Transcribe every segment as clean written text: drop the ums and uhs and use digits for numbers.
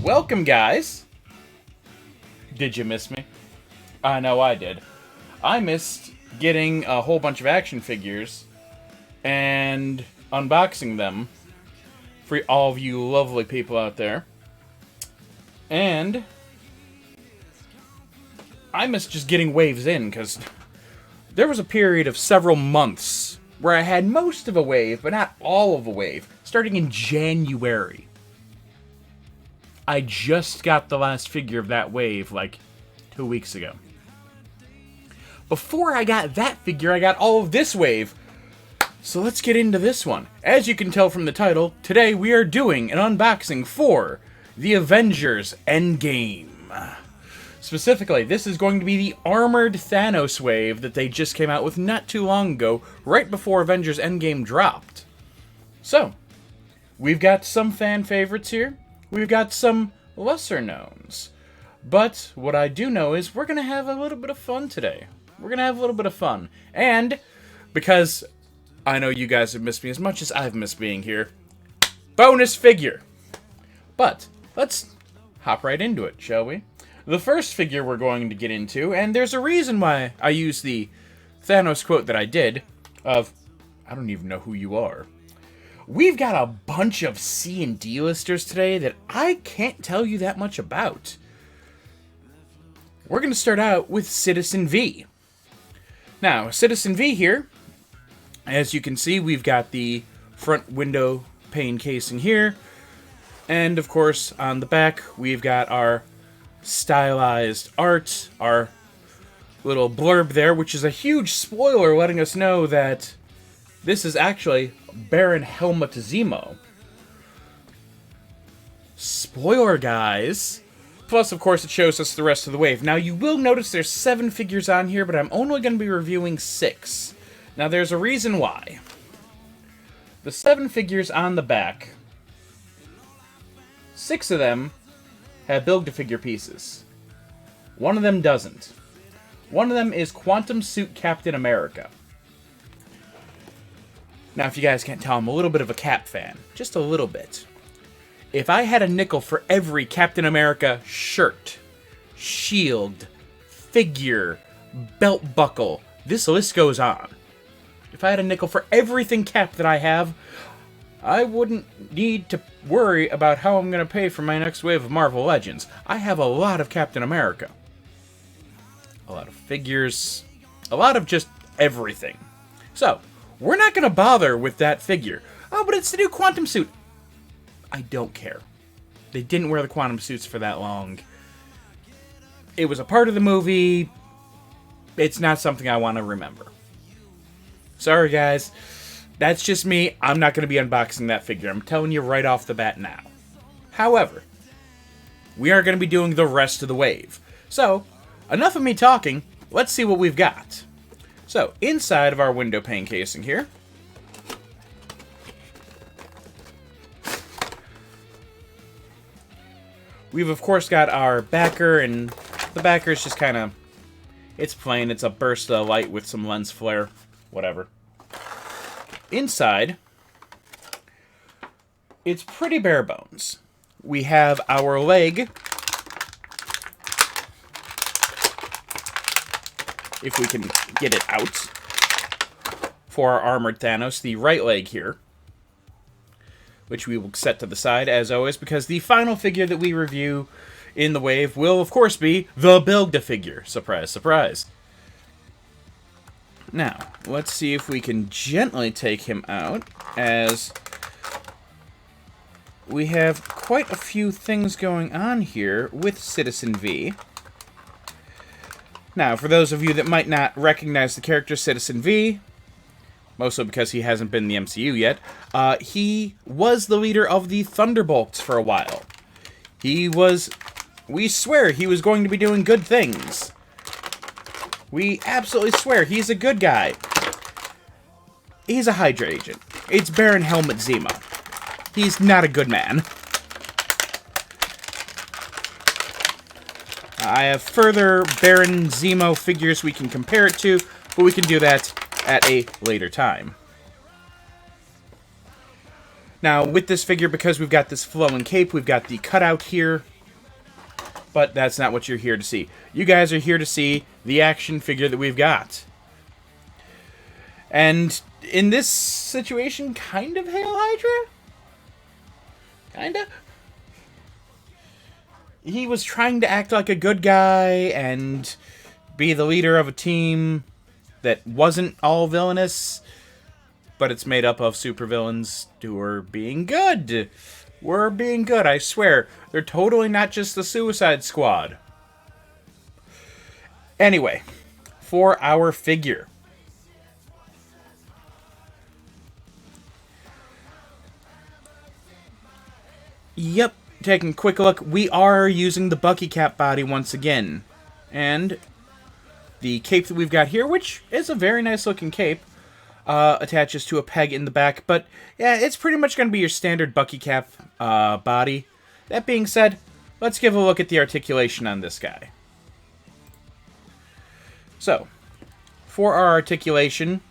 Welcome, guys! Did you miss me? I know I did. I missed getting a whole bunch of action figures and unboxing them for all of you lovely people out there. And I missed just getting waves in, because there was a period of several months where I had most of a wave, but not all of a wave, starting in January. I just got the last figure of that wave, like, 2 weeks ago. Before I got that figure, I got all of this wave. So let's get into this one. As you can tell from the title, today we are doing an unboxing for the Avengers Endgame. Specifically, this is going to be the armored Thanos wave that they just came out with not too long ago, right before Avengers Endgame dropped. So, we've got some fan favorites here. We've got some lesser knowns. But what I do know is we're going to have a little bit of fun today. We're going to have a little bit of fun. And because I know you guys have missed me as much as I've missed being here, bonus figure. But let's hop right into it, shall we? The first figure we're going to get into, and there's a reason why I used the Thanos quote that I did, of, I don't even know who you are. We've got a bunch of C and D listers today that I can't tell you that much about. We're going to start out with Citizen V. Now, Citizen V here, as you can see, we've got the front window pane casing here. And, of course, on the back, we've got our stylized art, our little blurb there, which is a huge spoiler letting us know that this is actually Baron Helmut Zemo. Spoiler, guys. Plus, of course, it shows us the rest of the wave. Now, you will notice there's 7 figures on here, but I'm only going to be reviewing 6. Now, there's a reason why. The 7 figures on the back, 6 of them have Build-A-Figure pieces. 1 of them doesn't. 1 of them is Quantum Suit Captain America. Now, if you guys can't tell, I'm a little bit of a Cap fan. Just a little bit. If I had a nickel for every Captain America shirt, shield, figure, belt buckle, this list goes on. If I had a nickel for everything Cap that I have, I wouldn't need to worry about how I'm going to pay for my next wave of Marvel Legends. I have a lot of Captain America. A lot of figures. A lot of just everything. So, we're not going to bother with that figure. Oh, but it's the new Quantum Suit. I don't care. They didn't wear the Quantum Suits for that long. It was a part of the movie. It's not something I want to remember. Sorry, guys. That's just me. I'm not going to be unboxing that figure. I'm telling you right off the bat now. However, we are going to be doing the rest of the wave. So, enough of me talking. Let's see what we've got. So, inside of our window pane casing here, we've of course got our backer, and the backer is just kind of, it's plain. It's a burst of light with some lens flare. Whatever. Inside, it's pretty bare bones. We have our leg, if we can get it out, for our armored Thanos, the right leg here, which we will set to the side, as always, because the final figure that we review in the wave will, of course, be the Build-A-Figure. Surprise, surprise. Now, let's see if we can gently take him out, as we have quite a few things going on here with Citizen V. Now, for those of you that might not recognize the character Citizen V, mostly because he hasn't been in the MCU yet, he was the leader of the Thunderbolts for a while. We swear he was going to be doing good things. We absolutely swear he's a good guy. He's a Hydra agent. It's Baron Helmut Zemo. He's not a good man. I have further Baron Zemo figures we can compare it to, but we can do that at a later time. Now, with this figure, because we've got this flowing cape, we've got the cutout here But that's not what you're here to see. You guys are here to see the action figure that we've got. And in this situation, kind of Hail Hydra? Kinda? He was trying to act like a good guy and be the leader of a team that wasn't all villainous, but it's made up of supervillains who are being good. We're being good, I swear. They're totally not just the Suicide Squad. Anyway, for our figure. Yep, taking a quick look, we are using the Bucky Cap body once again. And the cape that we've got here, which is a very nice looking cape, attaches to a peg in the back. But yeah, it's pretty much going to be your standard Bucky Cap body. That being said, let's give a look at the articulation on this guy. So, for our articulation,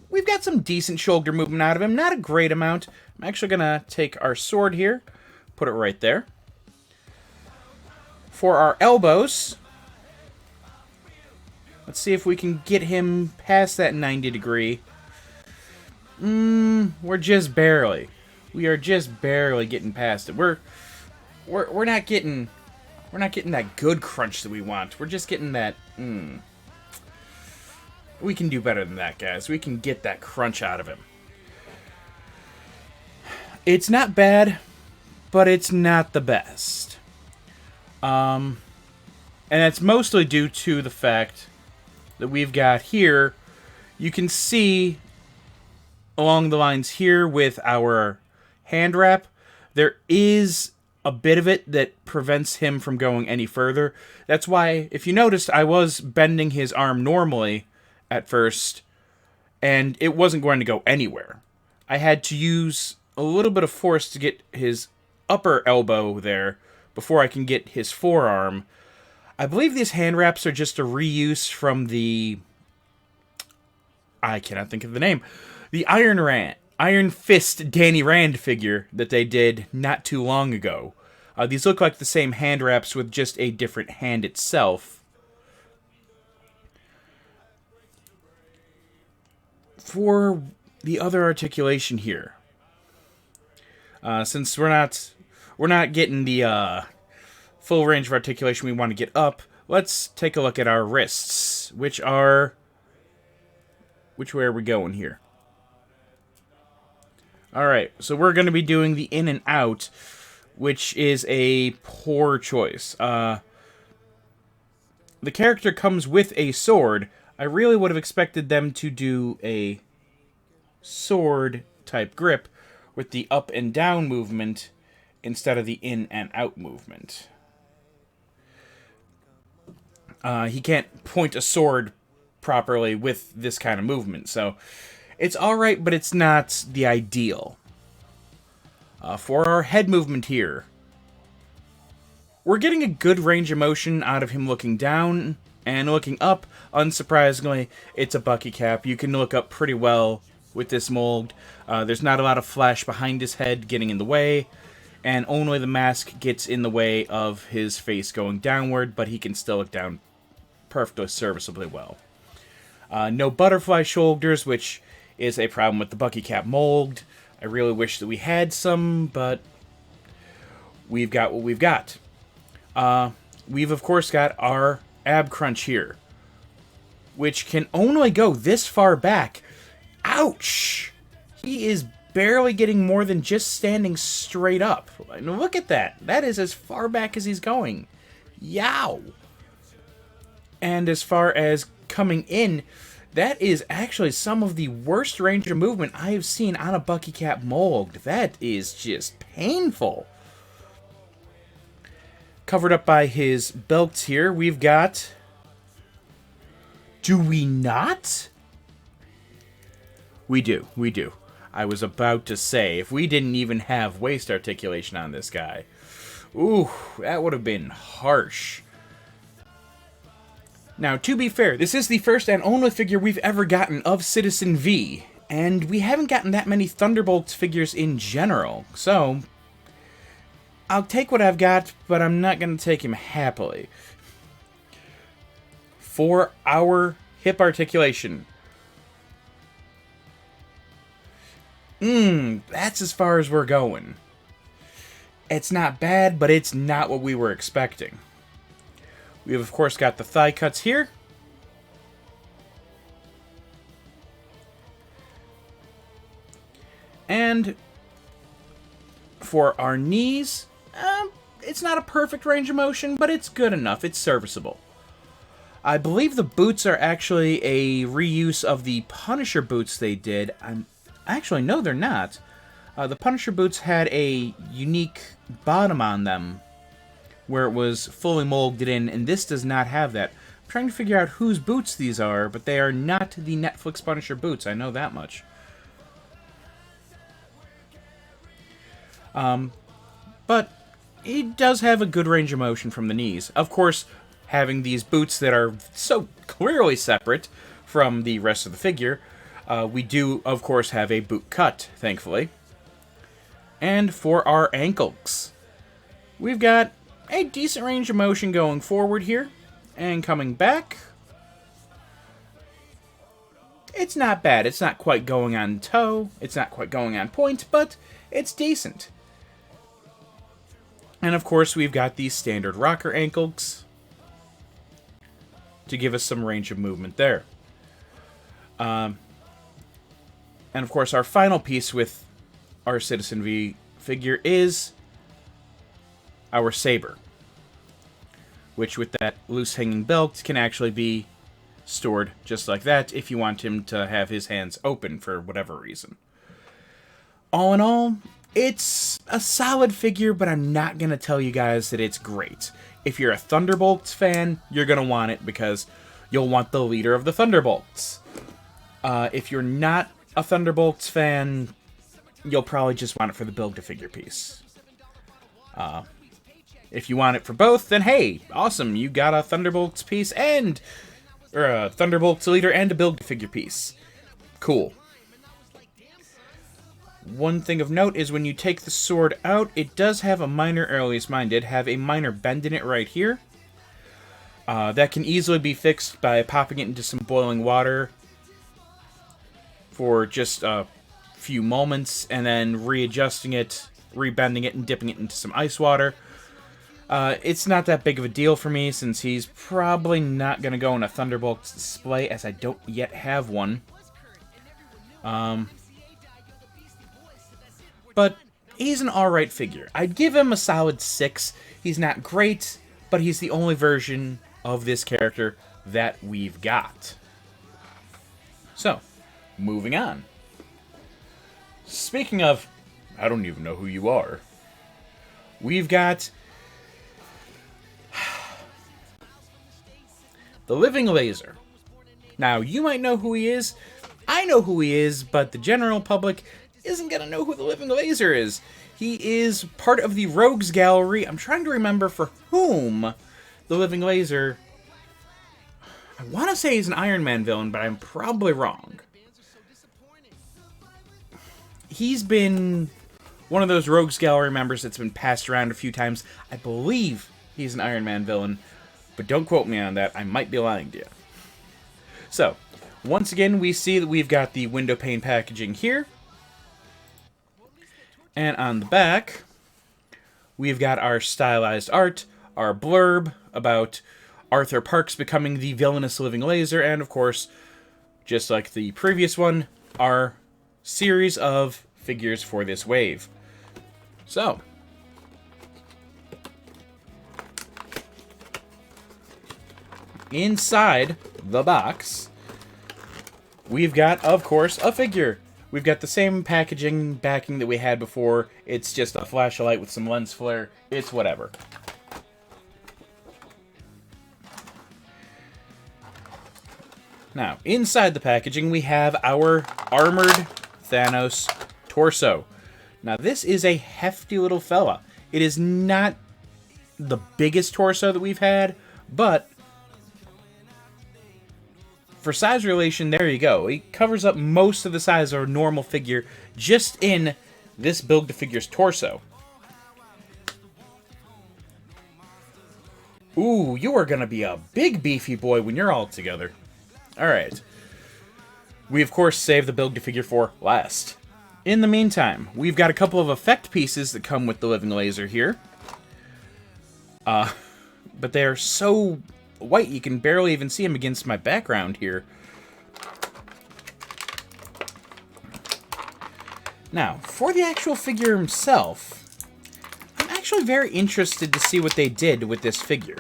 we've got some decent shoulder movement out of him. Not a great amount. I'm actually going to take our sword here, put it right there. For our elbows, let's see if we can get him past that 90 degree. We're just barely. We are just barely getting past it. We're not getting that good crunch that we want. We're just getting that. We can do better than that, guys. We can get that crunch out of him. It's not bad, but it's not the best. And that's mostly due to the fact that we've got here, you can see along the lines here with our hand wrap, there is a bit of it that prevents him from going any further. That's why, if you noticed, I was bending his arm normally at first, and it wasn't going to go anywhere. I had to use a little bit of force to get his upper elbow there before I can get his forearm. I believe these hand wraps are just a reuse from the... I cannot think of the name. The Iron Fist Danny Rand figure that they did not too long ago. These look like the same hand wraps with just a different hand itself. For the other articulation here, since we're not getting the full range of articulation we want to get up, let's take a look at our wrists, which way are we going here? Alright, so we're going to be doing the in and out, which is a poor choice. The character comes with a sword. I really would have expected them to do a sword-type grip with the up and down movement instead of the in and out movement. He can't point a sword properly with this kind of movement, so it's alright, but it's not the ideal. For our head movement here, we're getting a good range of motion out of him looking down and looking up. Unsurprisingly, it's a Bucky Cap. You can look up pretty well with this mold. There's not a lot of flash behind his head getting in the way, and only the mask gets in the way of his face going downward, but he can still look down perfectly serviceably well. No butterfly shoulders, which is a problem with the Bucky Cap mold. I really wish that we had some, but we've got what we've got. We've, of course, got our ab crunch here, which can only go this far back. Ouch! He is barely getting more than just standing straight up. Look at that. That is as far back as he's going. Yow! And as far as coming in, that is actually some of the worst range of movement I have seen on a Bucky Cap mold. That is just painful. Covered up by his belts here, we've got... Do we not? We do. I was about to say, if we didn't even have waist articulation on this guy, ooh, that would have been harsh. Now, to be fair, this is the first and only figure we've ever gotten of Citizen V, and we haven't gotten that many Thunderbolts figures in general, so I'll take what I've got, but I'm not going to take him happily. For our hip articulation. That's as far as we're going. It's not bad, but it's not what we were expecting. We have, of course, got the thigh cuts here. And for our knees, it's not a perfect range of motion, but it's good enough. It's serviceable. I believe the boots are actually a reuse of the Punisher boots they did. Actually, no, they're not. The Punisher boots had a unique bottom on them where it was fully molded in, and this does not have that. I'm trying to figure out whose boots these are, but they are not the Netflix Punisher boots. I know that much. But it does have a good range of motion from the knees. Of course, having these boots that are so clearly separate from the rest of the figure, we do, of course, have a boot cut, thankfully. And for our ankles, we've got a decent range of motion going forward here, and coming back. It's not bad. It's not quite going on toe, it's not quite going on point, but it's decent. And of course, we've got these standard rocker ankles to give us some range of movement there. And of course, our final piece with our Citizen V figure is our saber, which with that loose hanging belt can actually be stored just like that if you want him to have his hands open for whatever reason. All in all, it's a solid figure, but I'm not going to tell you guys that it's great. If you're a Thunderbolts fan, you're going to want it because you'll want the leader of the Thunderbolts. If you're not a Thunderbolts fan, you'll probably just want it for the Build-A-Figure piece. If you want it for both, then hey, awesome, you got a Thunderbolts piece or a Thunderbolts leader and a Build-A-Figure piece. Cool. One thing of note is when you take the sword out, it does have a minor, or at least mine did, have a minor bend in it right here. That can easily be fixed by popping it into some boiling water for just a few moments, and then readjusting it, rebending it, and dipping it into some ice water. It's not that big of a deal for me, since he's probably not going to go in a Thunderbolts display, as I don't yet have one. But he's an alright figure. I'd give him a solid 6. He's not great, but he's the only version of this character that we've got. So, moving on. Speaking of, I don't even know who you are. We've got the Living Laser. Now, you might know who he is. I know who he is, but the general public isn't going to know who the Living Laser is. He is part of the Rogues Gallery. I'm trying to remember for whom the Living Laser... I want to say he's an Iron Man villain, but I'm probably wrong. He's been one of those Rogues Gallery members that's been passed around a few times. I believe he's an Iron Man villain, but don't quote me on that. I might be lying to you. So, once again, we see that we've got the window pane packaging here. And on the back, we've got our stylized art, our blurb about Arthur Parks becoming the villainous Living Laser, and of course, just like the previous one, our series of figures for this wave. So, inside the box, we've got, of course, a figure. We've got the same packaging backing that we had before. It's just a flashlight with some lens flare. It's whatever. Now, inside the packaging, we have our armored Thanos torso. Now, this is a hefty little fella. It is not the biggest torso that we've had, but for size relation, there you go. It covers up most of the size of a normal figure just in this Build-A-Figure's torso. Ooh, you are gonna be a big beefy boy when you're all together. Alright. We, of course, saved the Build-A-Figure for last. In the meantime, we've got a couple of effect pieces that come with the Living Laser here. But they're so white you can barely even see them against my background here. Now, for the actual figure himself, I'm actually very interested to see what they did with this figure.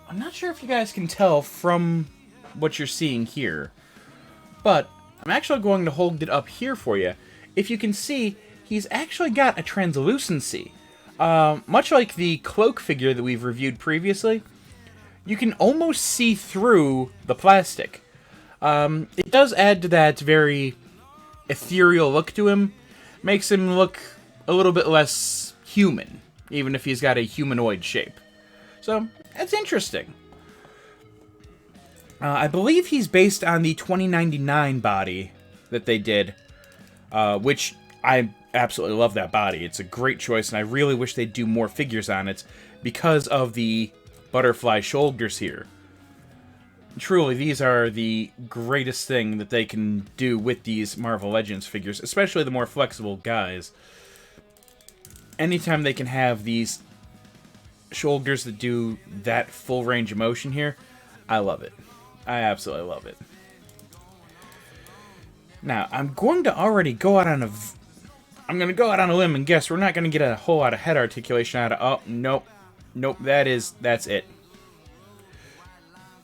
I'm not sure if you guys can tell from what you're seeing here, but I'm actually going to hold it up here for you. If you can see, he's actually got a translucency. Much like the cloak figure that we've reviewed previously, you can almost see through the plastic. It does add to that very ethereal look to him. Makes him look a little bit less human, even if he's got a humanoid shape. So, that's interesting. I believe he's based on the 2099 body that they did, which I absolutely love that body. It's a great choice, and I really wish they'd do more figures on it because of the butterfly shoulders here. Truly, these are the greatest thing that they can do with these Marvel Legends figures, especially the more flexible guys. Anytime they can have these shoulders that do that full range of motion here, I love it. I absolutely love it. Now, I'm going to already go out on a... I'm going to go out on a limb and guess we're not going to get a whole lot of head articulation out of... Oh, nope. Nope, that's it.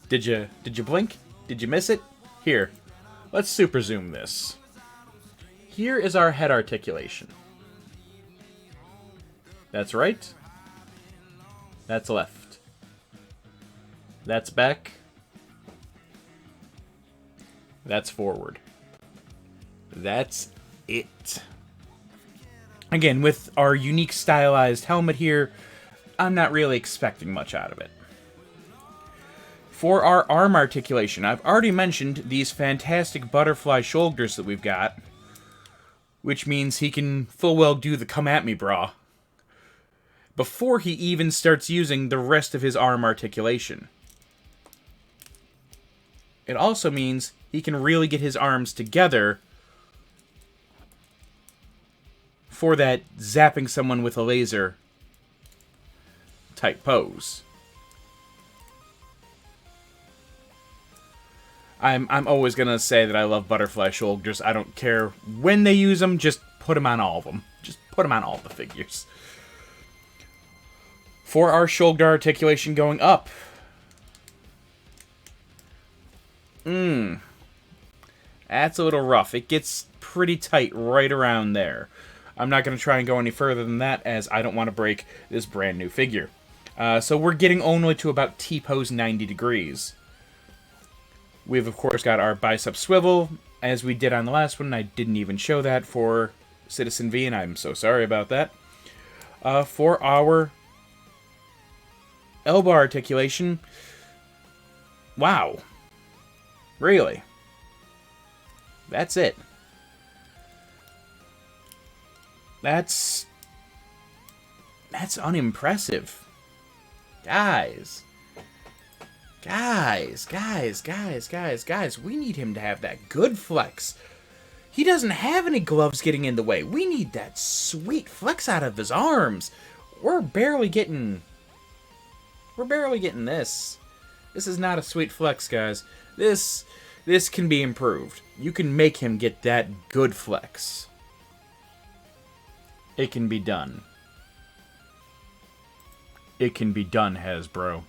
Did you blink? Did you miss it? Here, let's super zoom this. Here is our head articulation. That's right. That's left. That's back. That's forward. That's it. Again, with our unique stylized helmet here, I'm not really expecting much out of it. For our arm articulation, I've already mentioned these fantastic butterfly shoulders that we've got, which means he can full well do the come at me bra before he even starts using the rest of his arm articulation. It also means he can really get his arms together for that zapping someone with a laser type pose. I'm always gonna say that I love butterfly shoulders. I don't care when they use them, just put them on all of them. Just put them on all the figures. For our shoulder articulation going up. That's a little rough. It gets pretty tight right around there. I'm not going to try and go any further than that, as I don't want to break this brand new figure. So we're getting only to about T-pose 90 degrees. We've, of course, got our bicep swivel, as we did on the last one. I didn't even show that for Citizen V, and I'm so sorry about that. For our elbow articulation, wow. Really? That's it. That's unimpressive. Guys, we need him to have that good flex. He doesn't have any gloves getting in the way. We need that sweet flex out of his arms. We're barely getting this. This is not a sweet flex, guys. This can be improved. You can make him get that good flex. It can be done. It can be done, Hasbro.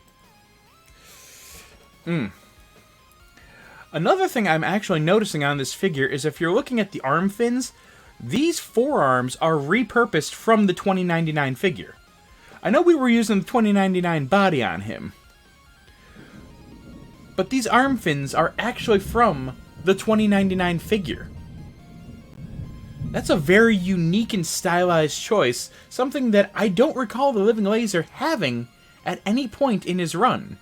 Another thing I'm actually noticing on this figure is if you're looking at the arm fins, these forearms are repurposed from the 2099 figure. I know we were using the 2099 body on him, but these arm fins are actually from the 2099 figure. That's a very unique and stylized choice, something that I don't recall the Living Laser having at any point in his run.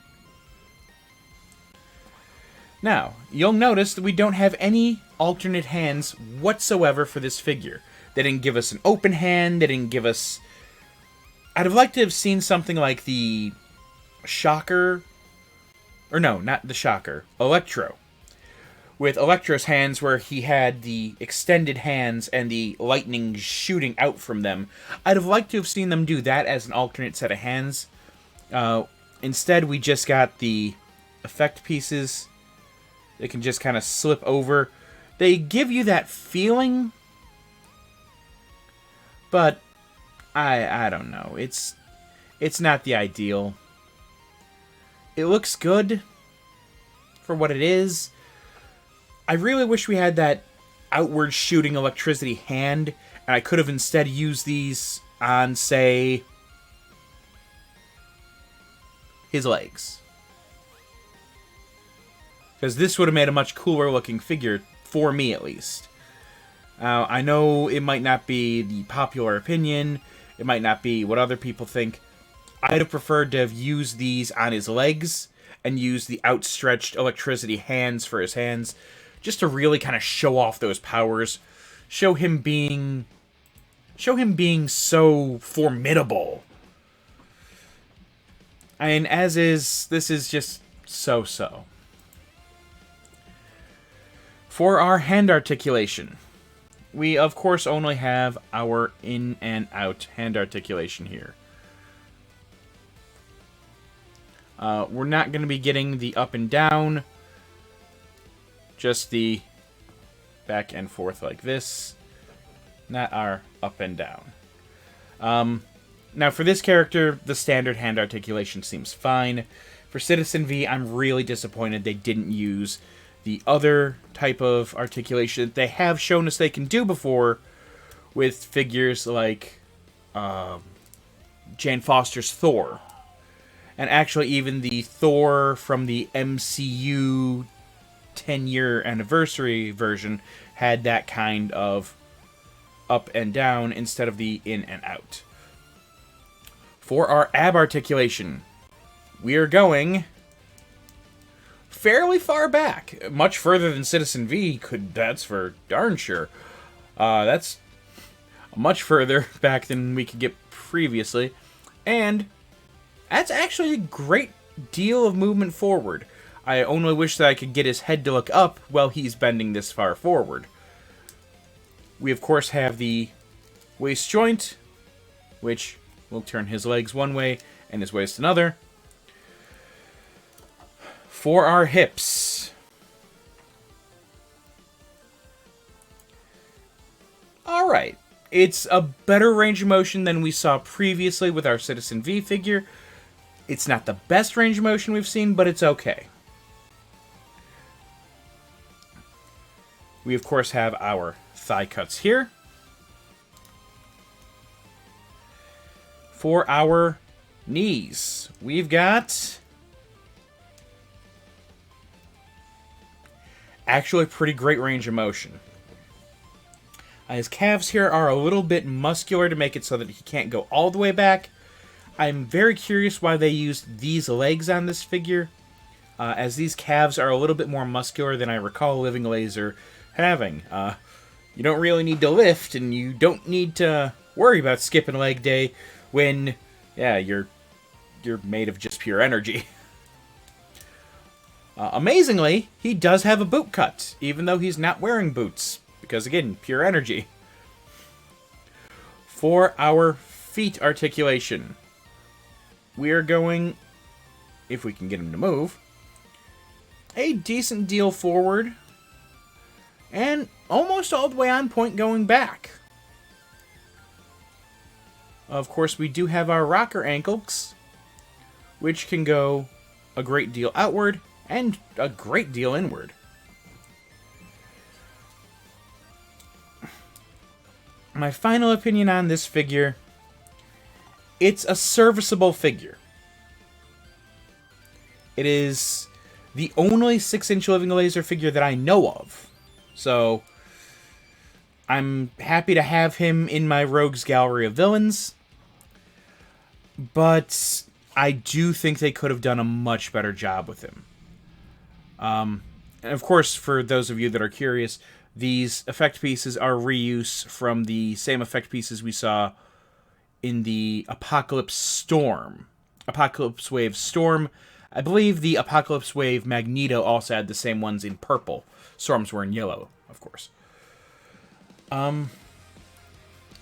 Now, you'll notice that we don't have any alternate hands whatsoever for this figure. They didn't give us an open hand. They didn't give us... I'd have liked to have seen something like the Shocker... Or no, not the Shocker. Electro. With Electro's hands where he had the extended hands and the lightning shooting out from them. I'd have liked to have seen them do that as an alternate set of hands. Instead, we just got the effect pieces. They can just kind of slip over. They give you that feeling, but I don't know. It's not the ideal. It looks good for what it is. I really wish we had that outward shooting electricity hand, and I could have instead used these on, say, his legs. Because this would have made a much cooler looking figure, for me at least. I know it might not be the popular opinion, it might not be what other people think. I'd have preferred to have used these on his legs, and used the outstretched electricity hands for his hands, just to really kind of show off those powers. Show him being so formidable. And this is just so-so. For our hand articulation, we of course only have our in and out hand articulation here. We're not going to be getting the up and down, just the back and forth like this, not our up and down. Now for this character, the standard hand articulation seems fine. For Citizen V, I'm really disappointed they didn't use the other type of articulation that they have shown us they can do before with figures like Jane Foster's Thor. And actually even the Thor from the MCU 10-year anniversary version had that kind of up and down instead of the in and out. For our ab articulation, we are going fairly far back. Much further than Citizen V could, that's for darn sure. That's much further back than we could get previously. And that's actually a great deal of movement forward. I only wish that I could get his head to look up while he's bending this far forward. We, of course, have the waist joint, which will turn his legs one way and his waist another. For our hips, alright, it's a better range of motion than we saw previously with our Citizen V figure. It's not the best range of motion we've seen, but it's okay. We, of course, have our thigh cuts here. For our knees, we've got actually a pretty great range of motion. His calves here are a little bit muscular to make it so that he can't go all the way back. I'm very curious why they used these legs on this figure, as these calves are a little bit more muscular than I recall Living Laser having. You don't really need to lift, and you don't need to worry about skipping leg day when, yeah, you're made of just pure energy. Amazingly, he does have a boot cut, even though he's not wearing boots, because again, pure energy. For our feet articulation, we are going, if we can get him to move, a decent deal forward, and almost all the way on point going back. Of course, we do have our rocker ankles, which can go a great deal outward and a great deal inward. My final opinion on this figure, it's a serviceable figure. It is the only 6-inch Living Laser figure that I know of. So, I'm happy to have him in my Rogues Gallery of Villains. But I do think they could have done a much better job with him. And of course, for those of you that are curious, These effect pieces are reuse from the same effect pieces we saw in the Apocalypse Wave Storm. I believe the Apocalypse Wave Magneto also had the same ones in purple. Storms were in yellow, of course.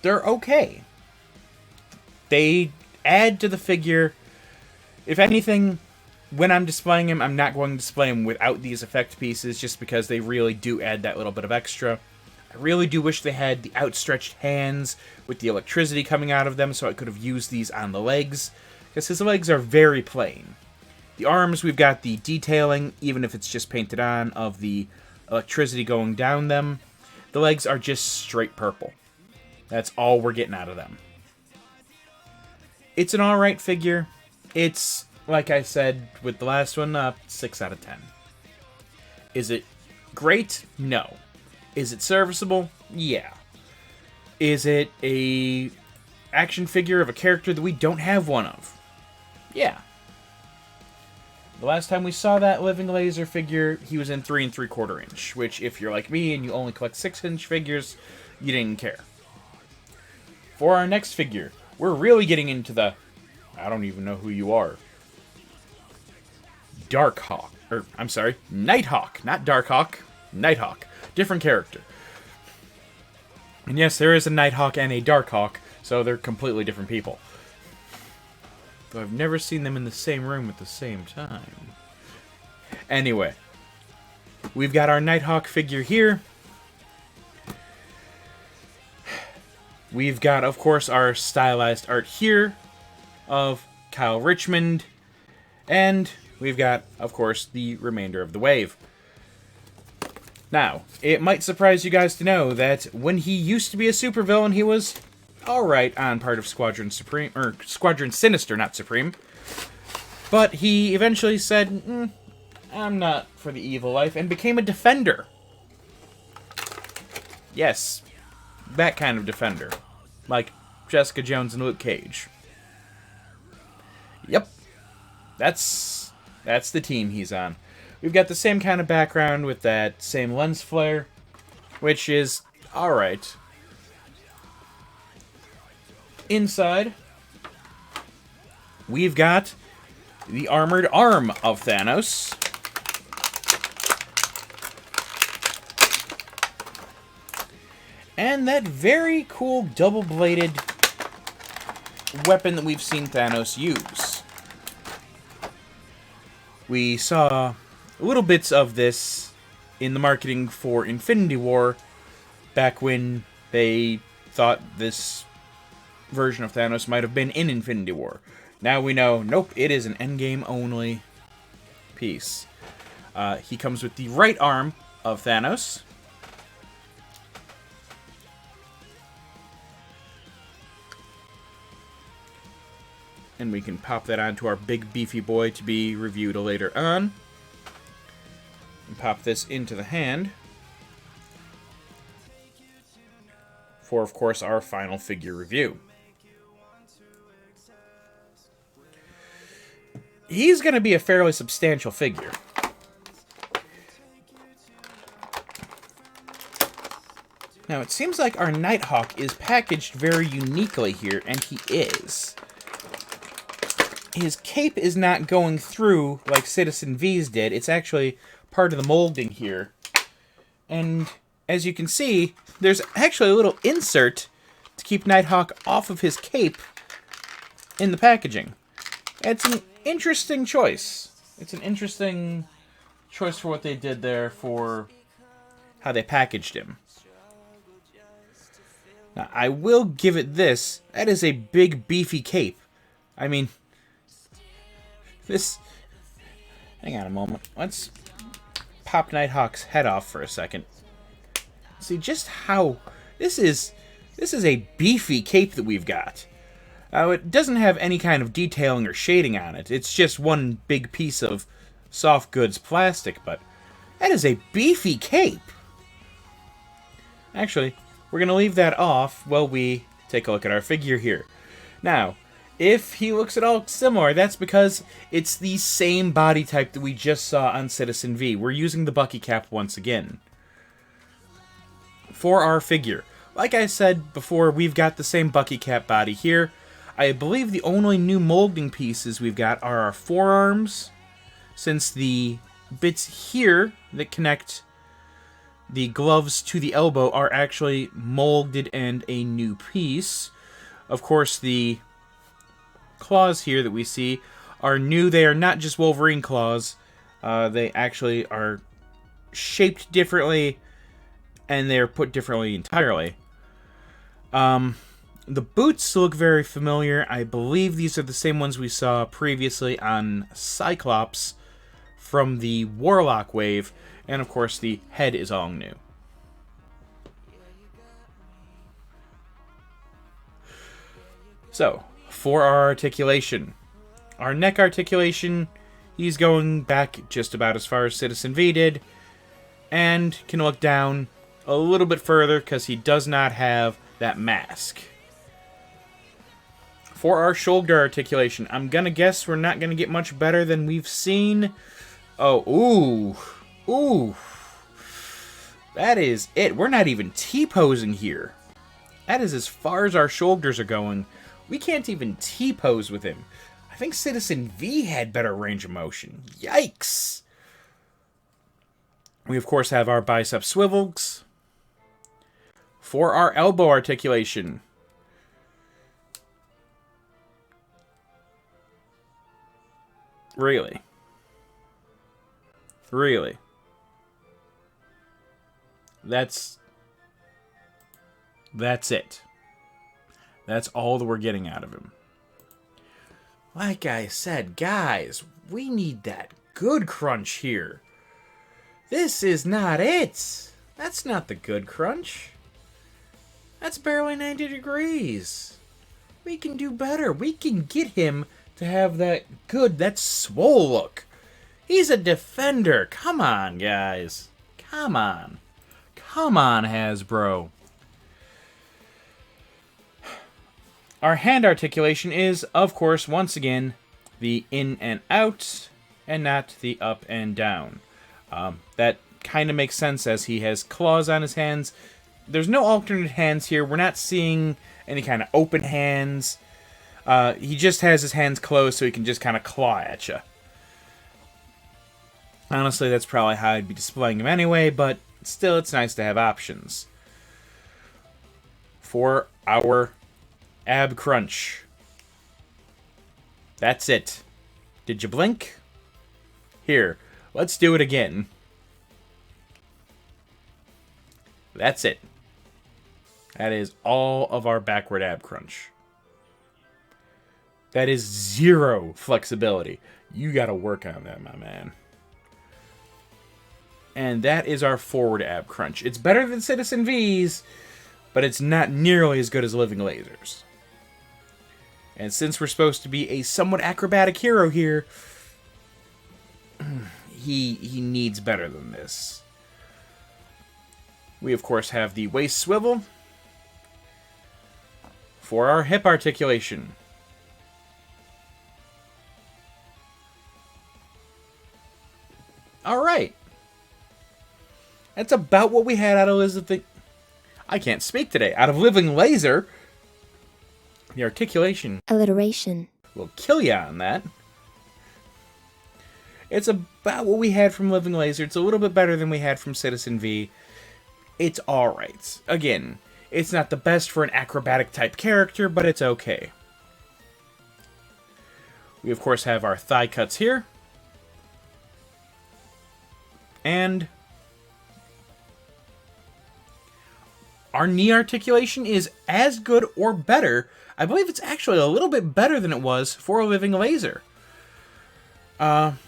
They're okay. They add to the figure. If anything, when I'm displaying him, I'm not going to display him without these effect pieces, just because they really do add that little bit of extra. I really do wish they had the outstretched hands with the electricity coming out of them, so I could have used these on the legs, because his legs are very plain. The arms, we've got the detailing, even if it's just painted on, of the electricity going down them. The legs are just straight purple. That's all we're getting out of them. It's an alright figure. It's, like I said with the last one, 6 out of 10. Is it great? No. Is it serviceable? Yeah. Is it a action figure of a character that we don't have one of? Yeah. The last time we saw that Living Laser figure, he was in 3 3/4 inch, which if you're like me and you only collect 6-inch figures, you didn't care. For our next figure, we're really getting into the, I don't even know who you are, Nighthawk, not Darkhawk, Nighthawk. Different character. And yes, there is a Nighthawk and a Darkhawk, so they're completely different people. Though I've never seen them in the same room at the same time. Anyway, we've got our Nighthawk figure here. We've got, of course, our stylized art here of Kyle Richmond. And we've got, of course, the remainder of the wave. Now, it might surprise you guys to know that when he used to be a supervillain, he was alright on part of Squadron Supreme, or Squadron Sinister, not Supreme. But he eventually said, I'm not for the evil life, and became a defender. Yes, that kind of defender. Like Jessica Jones and Luke Cage. Yep. That's the team he's on. We've got the same kind of background with that same lens flare, which is alright. Inside, we've got the armored arm of Thanos. And that very cool double-bladed weapon that we've seen Thanos use. We saw little bits of this in the marketing for Infinity War, back when they thought this version of Thanos might have been in Infinity War. Now we know, nope, it is an Endgame only piece. He comes with the right arm of Thanos. And we can pop that onto our big beefy boy to be reviewed later on. And pop this into the hand. For, of course, our final figure review. He's going to be a fairly substantial figure. Now, it seems like our Nighthawk is packaged very uniquely here, and he is. His cape is not going through like Citizen V's did. It's actually part of the molding here. And as you can see, there's actually a little insert to keep Nighthawk off of his cape in the packaging. It's an interesting choice. It's an interesting choice for what they did there for how they packaged him. Now, I will give it this. That is a big, beefy cape. I mean, this... Hang on a moment. Let's pop Nighthawk's head off for a second. See just how... This is a beefy cape that we've got. It doesn't have any kind of detailing or shading on it. It's just one big piece of soft goods plastic, but that is a beefy cape. Actually, we're going to leave that off while we take a look at our figure here. Now, if he looks at all similar, that's because it's the same body type that we just saw on Citizen V. We're using the Bucky cap once again. for our figure. Like I said before, we've got the same Bucky Cap body here. I believe the only new molding pieces we've got are our forearms, since the bits here that connect the gloves to the elbow are actually molded and a new piece. Of course, the claws here that we see are new. They are not just Wolverine claws. They actually are shaped differently, and they're put differently entirely. The boots look very familiar. I believe these are the same ones we saw previously on Cyclops from the Warlock wave, and of course the head is all new. So, for our articulation. Our neck articulation, he's going back just about as far as Citizen V did, and can look down a little bit further because he does not have that mask. For our shoulder articulation, I'm gonna guess we're not gonna get much better than we've seen. Oh, ooh. That is it. We're not even T-posing here. That is as far as our shoulders are going. We can't even T-pose with him. I think Citizen V had better range of motion. Yikes! We, of course, have our bicep swivels. For our elbow articulation, really? That's it. That's all that we're getting out of him. Like I said, guys, we need that good crunch here. This is not it. That's not the good crunch. That's barely 90 degrees. We can do better. We can get him to have that swole look. He's a defender. Come on, guys. Come on. Come on, Hasbro. Our hand articulation is, of course, once again, the in and out, and not the up and down. That kind of makes sense as he has claws on his hands. There's no alternate hands here. We're not seeing any kind of open hands. He just has his hands closed so he can just kind of claw at you. Honestly, that's probably how I'd be displaying him anyway, but still, it's nice to have options. For our ab crunch. That's it. Did you blink? Here, let's do it again. That's it. That is all of our backward ab crunch. That is zero flexibility. You gotta work on that, my man. And that is our forward ab crunch. It's better than Citizen V's, but it's not nearly as good as Living Lasers. And since we're supposed to be a somewhat acrobatic hero here, he needs better than this. We, of course, have the waist swivel. For our hip articulation. Alright. That's about what we had out of Elizabeth. I can't speak today. Out of Living Laser. The articulation. Alliteration. Will kill ya on that. It's about what we had from Living Laser. It's a little bit better than we had from Citizen V. It's alright. Again, it's not the best for an acrobatic type character, but it's okay. We, of course, have our thigh cuts here. And our knee articulation is as good or better. I believe it's actually a little bit better than it was for a Living Laser. And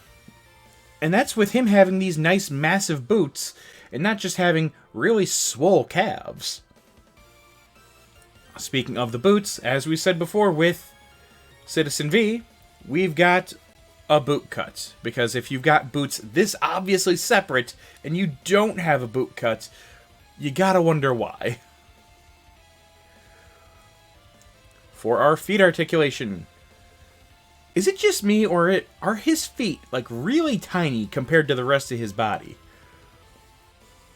that's with him having these nice massive boots and not just having really swole calves. Speaking of the boots, as we said before with Citizen V, we've got a boot cut. Because if you've got boots this obviously separate and you don't have a boot cut, you gotta wonder why. For our feet articulation, is it just me or are his feet like really tiny compared to the rest of his body?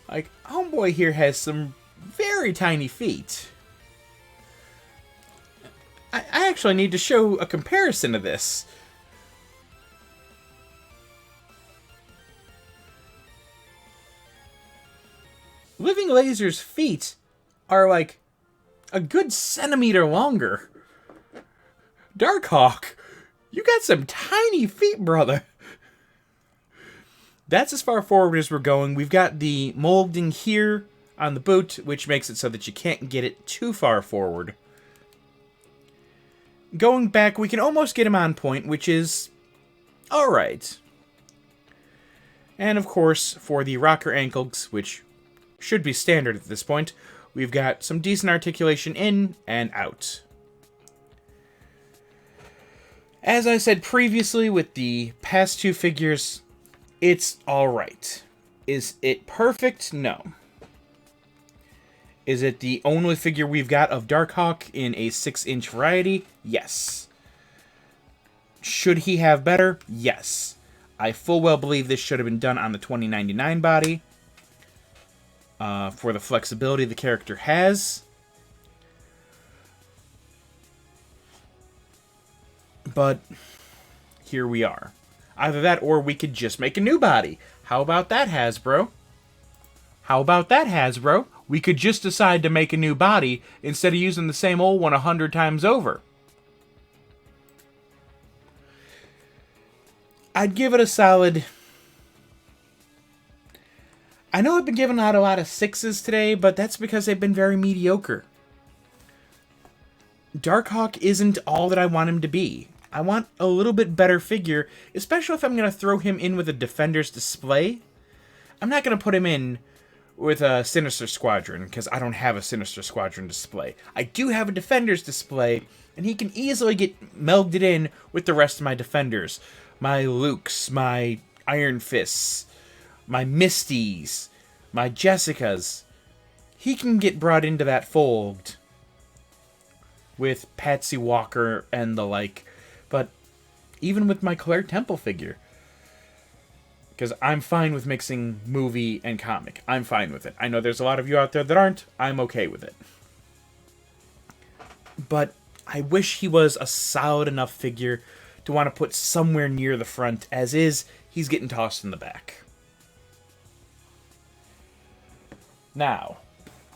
Like, homeboy here has some very tiny feet. I actually need to show a comparison of this. Living Laser's feet are like a good centimeter longer. Darkhawk, you got some tiny feet, brother. That's as far forward as we're going. We've got the molding here on the boot, which makes it so that you can't get it too far forward. Going back, we can almost get him on point, which is alright. And of course, for the rocker ankles, which should be standard at this point, we've got some decent articulation in and out. As I said previously with the past two figures, it's alright. Is it perfect? No. Is it the only figure we've got of Darkhawk in a 6-inch variety? Yes. Should he have better? Yes. I full well believe this should have been done on the 2099 body. For the flexibility the character has. But here we are. Either that or we could just make a new body. How about that, Hasbro? How about that, Hasbro? We could just decide to make a new body instead of using the same old one 100 times over. I'd give it a solid... I know I've been giving out a lot of 6s today, but that's because they've been very mediocre. Darkhawk isn't all that I want him to be. I want a little bit better figure, especially if I'm going to throw him in with a Defender's display. I'm not going to put him in with a Sinister Squadron, because I don't have a Sinister Squadron display. I do have a Defender's display, and he can easily get melded in with the rest of my Defenders. My Lukes, my Iron Fists, my Misties, my Jessicas. He can get brought into that fold with Patsy Walker and the like. But even with my Claire Temple figure, because I'm fine with mixing movie and comic. I'm fine with it. I know there's a lot of you out there that aren't. I'm okay with it. But I wish he was a solid enough figure to want to put somewhere near the front. As is, he's getting tossed in the back. Now,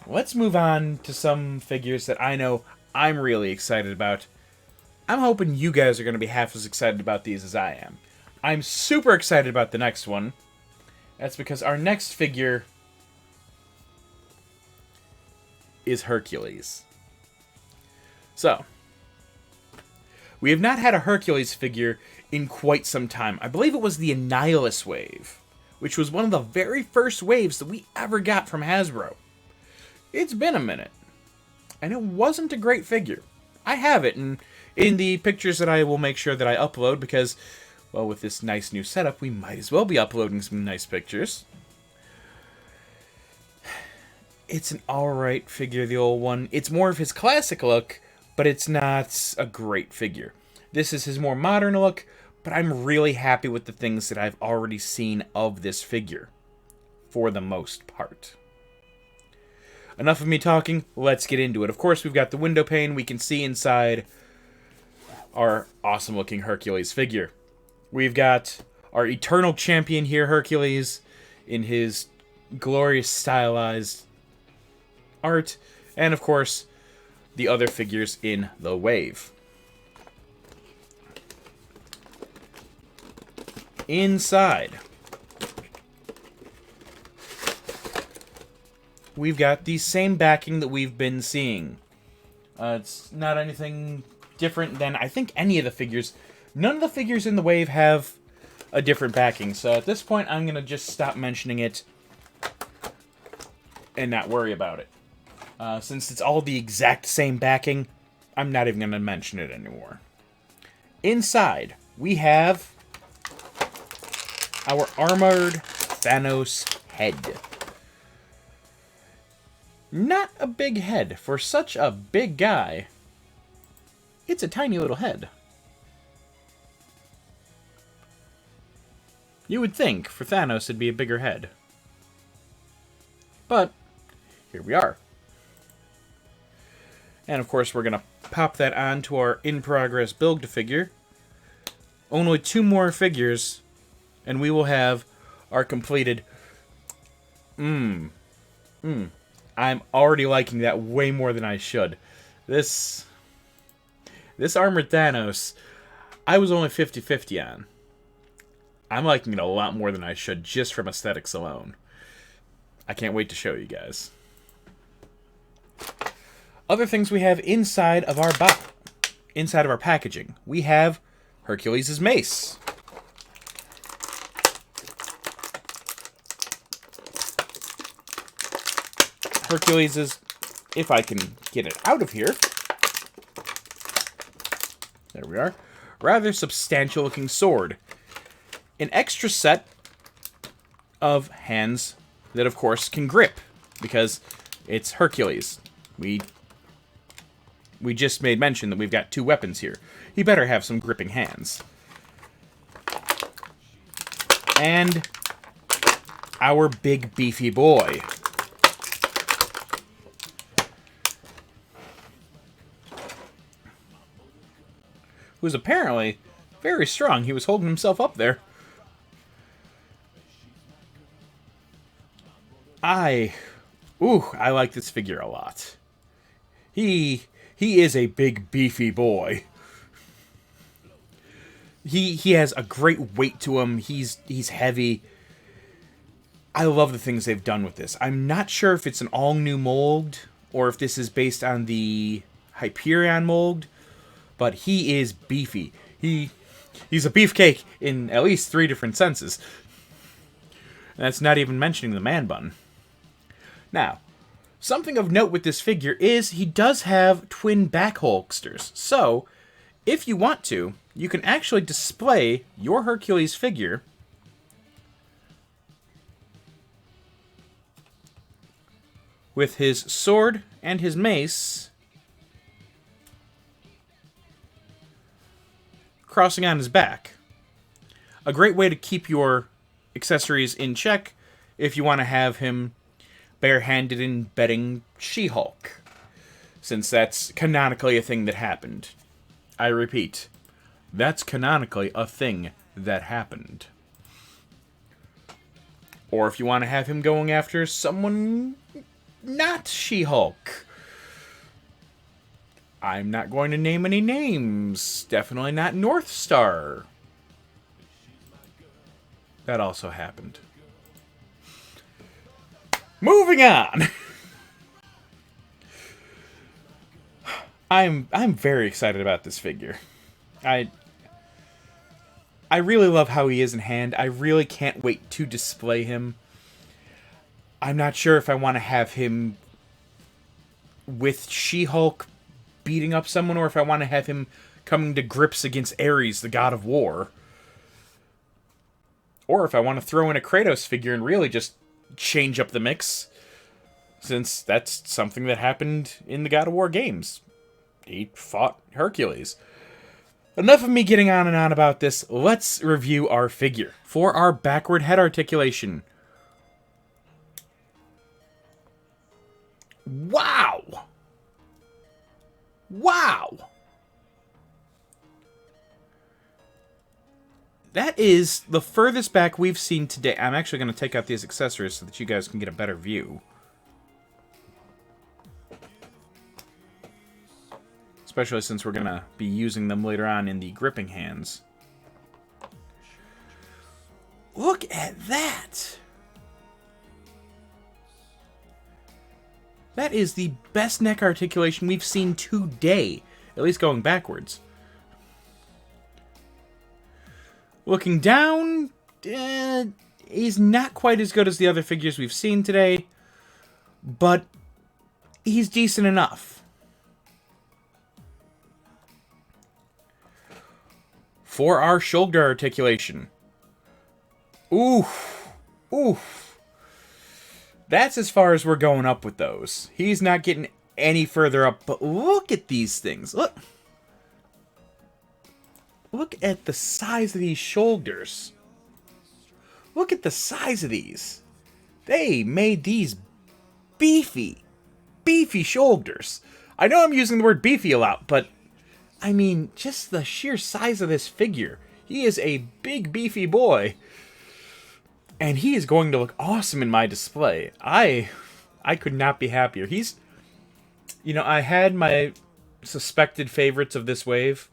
let's move on to some figures that I know I'm really excited about. I'm hoping you guys are going to be half as excited about these as I am. I'm super excited about the next one. That's because our next figure is Hercules. So, we have not had a Hercules figure in quite some time. I believe it was the Annihilus wave, which was one of the very first waves that we ever got from Hasbro. It's been a minute, and it wasn't a great figure. I have it in the pictures that I will make sure that I upload because, well, with this nice new setup, we might as well be uploading some nice pictures. It's an alright figure, the old one. It's more of his classic look, but it's not a great figure. This is his more modern look, but I'm really happy with the things that I've already seen of this figure, for the most part. Enough of me talking, let's get into it. Of course, we've got the window pane. We can see inside our awesome-looking Hercules figure. We've got our eternal champion here, Hercules, in his glorious stylized art. And, of course, the other figures in the wave. Inside, we've got the same backing that we've been seeing. It's not anything different than, I think, any of the figures. None of the figures in the wave have a different backing, so at this point I'm going to just stop mentioning it and not worry about it. Since it's all the exact same backing, I'm not even going to mention it anymore. Inside, we have our armored Thanos head. Not a big head. For such a big guy, it's a tiny little head. You would think, for Thanos, it'd be a bigger head. But, here we are. And of course, we're going to pop that onto our in-progress build-to-figure. Only 2 more figures, and we will have our completed... I'm already liking that way more than I should. This Armored Thanos, I was only 50-50 on. I'm liking it a lot more than I should, just from aesthetics alone. I can't wait to show you guys. Other things we have inside of our packaging. We have Hercules' mace. Hercules' if I can get it out of here. There we are. Rather substantial looking sword. An extra set of hands that, of course, can grip, because it's Hercules. We just made mention that we've got 2 weapons here. He better have some gripping hands. And our big beefy boy. Who's apparently very strong. He was holding himself up there. I like this figure a lot. He is a big beefy boy. He has a great weight to him. He's heavy. I love the things they've done with this. I'm not sure if it's an all new mold or if this is based on the Hyperion mold, but he is beefy. He's a beefcake in at least 3 different senses. And that's not even mentioning the man bun. Now, something of note with this figure is he does have twin back holsters. So, if you want to, you can actually display your Hercules figure with his sword and his mace crossing on his back. A great way to keep your accessories in check if you want to have him barehanded in bedding She-Hulk, since that's canonically a thing that happened. I repeat, that's canonically a thing that happened. Or if you want to have him going after someone not She-Hulk. I'm not going to name any names. Definitely not North Star. That also happened. Moving on. I'm very excited about this figure. I really love how he is in hand. I really can't wait to display him. I'm not sure if I want to have him with She-Hulk beating up someone, or if I want to have him coming to grips against Ares, the god of war. Or if I want to throw in a Kratos figure and really just change up the mix, since that's something that happened in the God of War games. He fought Hercules. Enough of me getting on and on about this. Let's review our figure. For our backward head articulation. Wow! Wow! That is the furthest back we've seen today. I'm actually going to take out these accessories so that you guys can get a better view. Especially since we're going to be using them later on in the gripping hands. Look at that! That is the best neck articulation we've seen today. At least going backwards. Looking down, he's not quite as good as the other figures we've seen today, but he's decent enough. For our shoulder articulation. Oof. Oof. That's as far as we're going up with those. He's not getting any further up, but look at these things. Look. Look at the size of these shoulders. Look at the size of these. They made these beefy, beefy shoulders. I know I'm using the word beefy a lot, but I mean, just the sheer size of this figure. He is a big, beefy boy. And he is going to look awesome in my display. I could not be happier. He's... You know, I had my suspected favorites of this wave.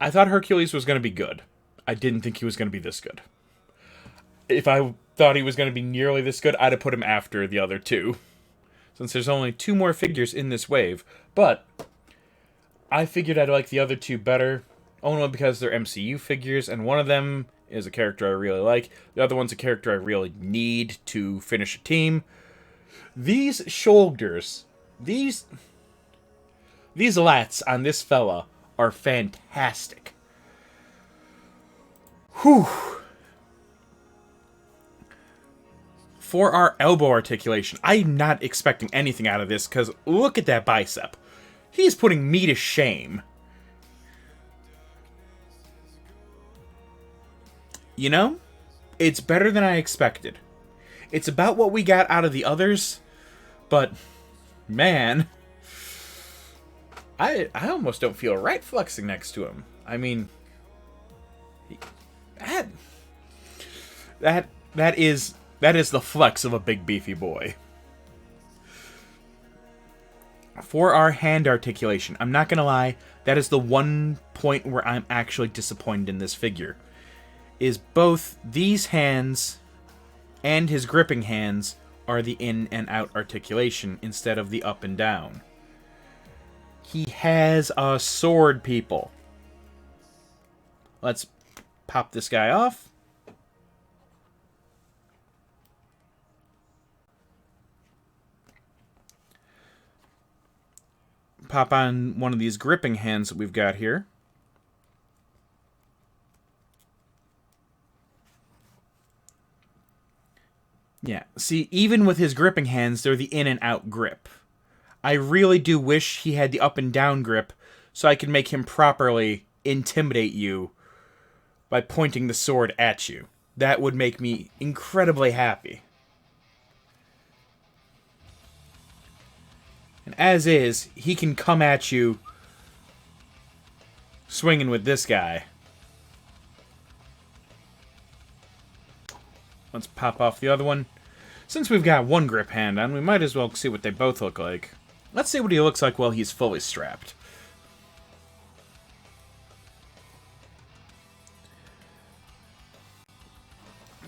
I thought Hercules was going to be good. I didn't think he was going to be this good. If I thought he was going to be nearly this good, I'd have put him after the other two. Since there's only 2 more figures in this wave. But I figured I'd like the other 2 better. Only because they're MCU figures, and one of them is a character I really like. The other one's a character I really need to finish a team. These shoulders, these lats on this fella are fantastic. Whew. For our elbow articulation, I'm not expecting anything out of this, because look at that bicep. He's putting me to shame. You know, it's better than I expected. It's about what we got out of the others, but, man, I almost don't feel right flexing next to him. I mean, that is the flex of a big beefy boy. For our hand articulation, I'm not gonna lie, that is the one point where I'm actually disappointed in this figure. Is both these hands and his gripping hands are the in and out articulation instead of the up and down. He has a sword, people. Let's pop this guy off. Pop on one of these gripping hands that we've got here. Yeah, see, even with his gripping hands, they're the in and out grip. I really do wish he had the up and down grip so I could make him properly intimidate you by pointing the sword at you. That would make me incredibly happy. And as is, he can come at you swinging with this guy. Let's pop off the other one. Since we've got one grip hand on, we might as well see what they both look like. Let's see what he looks like while he's fully strapped.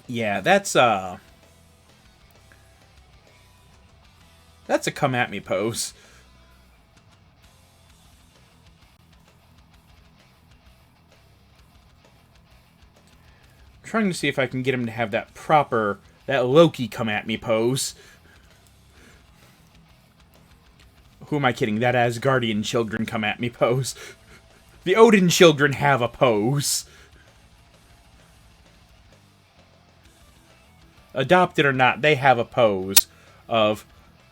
Yeah, that's a come at me pose. I'm trying to see if I can get him to have that Loki come at me pose. Who am I kidding? That Asgardian children come at me pose. The Odin children have a pose. Adopted or not, they have a pose of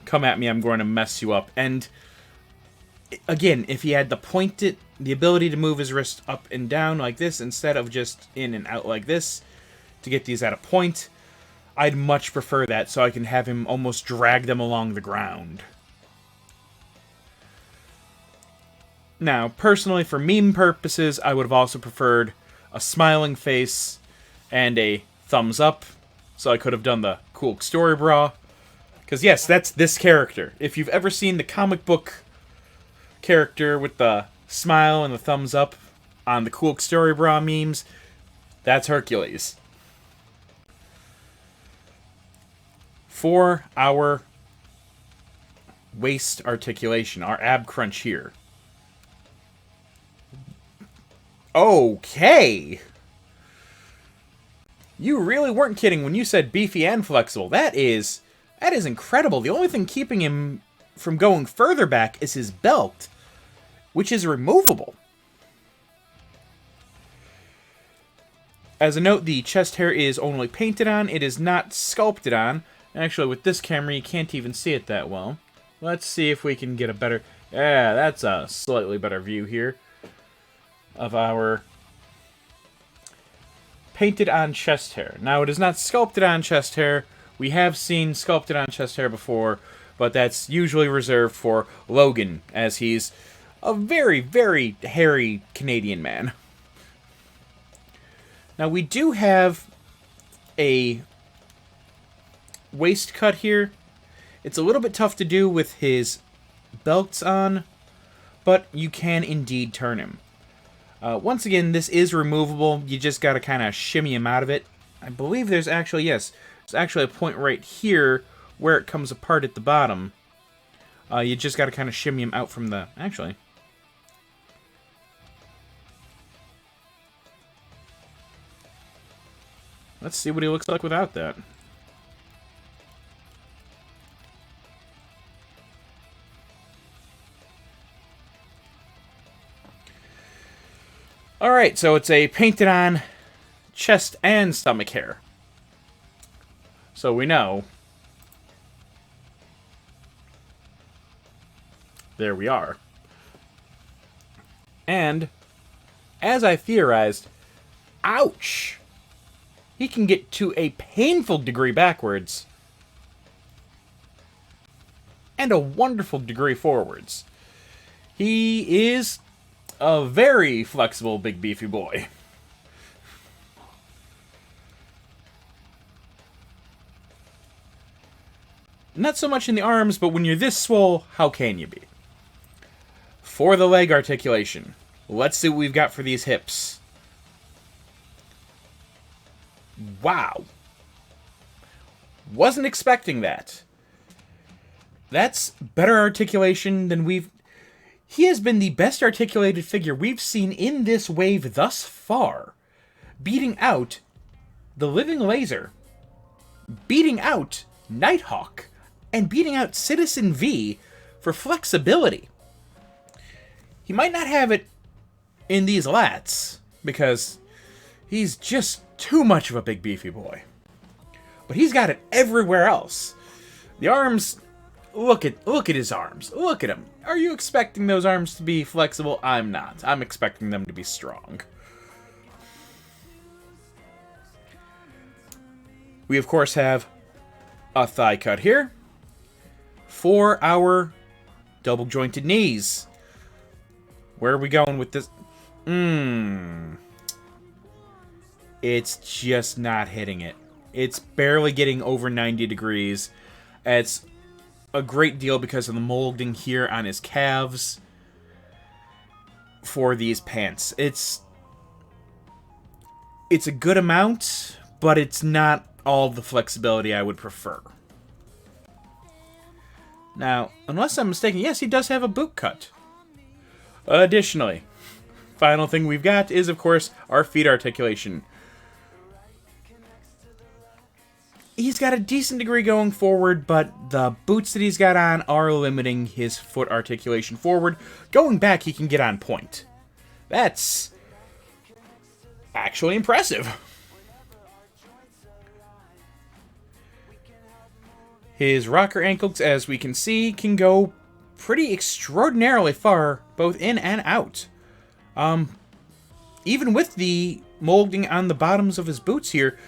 come at me, I'm going to mess you up. And again, if he had the ability to move his wrist up and down like this instead of just in and out like this to get these at a point, I'd much prefer that so I can have him almost drag them along the ground. Now, personally, for meme purposes, I would have also preferred a smiling face and a thumbs up, so I could have done the cool story bra. Because yes, that's this character. If you've ever seen the comic book character with the smile and the thumbs up on the cool story bra memes, that's Hercules. For our waist articulation, our ab crunch here. Okay! You really weren't kidding when you said beefy and flexible. That is incredible. The only thing keeping him from going further back is his belt, which is removable. As a note, the chest hair is only painted on. It is not sculpted on. Actually, with this camera, you can't even see it that well. Let's see if we can get a better... Yeah, that's a slightly better view here of our painted on chest hair. Now, it is not sculpted on chest hair. We have seen sculpted on chest hair before but that's usually reserved for Logan, as he's a very, very hairy Canadian man. Now, we do have a waist cut here. It's a little bit tough to do with his belts on, but you can indeed turn him. Once again, this is removable. You just got to kind of shimmy him out of it. I believe there's actually, yes, there's actually a point right here where it comes apart at the bottom. You just got to kind of shimmy him out from the... Actually... Let's see what he looks like without that. Alright, so it's a painted on chest and stomach hair. So we know. There we are. And, as I theorized, ouch! He can get to a painful degree backwards. And a wonderful degree forwards. He is a very flexible, big, beefy boy. Not so much in the arms, but when you're this swole, how can you be? For the leg articulation, let's see what we've got for these hips. Wow. Wasn't expecting that. That's better articulation than we've... He has been the best articulated figure we've seen in this wave thus far. Beating out the Living Laser. Beating out Nighthawk. And beating out Citizen V for flexibility. He might not have it in these lats, because he's just too much of a big beefy boy. But he's got it everywhere else. The arms, look at his arms. Look at him. Are you expecting those arms to be flexible? I'm not. I'm expecting them to be strong. We of course have a thigh cut here for our double jointed knees. Where are we going with this? It's just not hitting it. It's barely getting over 90 degrees. It's a great deal because of the molding here on his calves for these pants. It's a good amount, but it's not all the flexibility I would prefer. Now, unless I'm mistaken, yes, he does have a boot cut. Additionally, final thing we've got is, of course, our feet articulation. He's got a decent degree going forward, but the boots that he's got on are limiting his foot articulation forward. Going back, he can get on point. That's actually impressive. His rocker ankles, as we can see, can go pretty extraordinarily far, both in and out. Even with the molding on the bottoms of his boots here,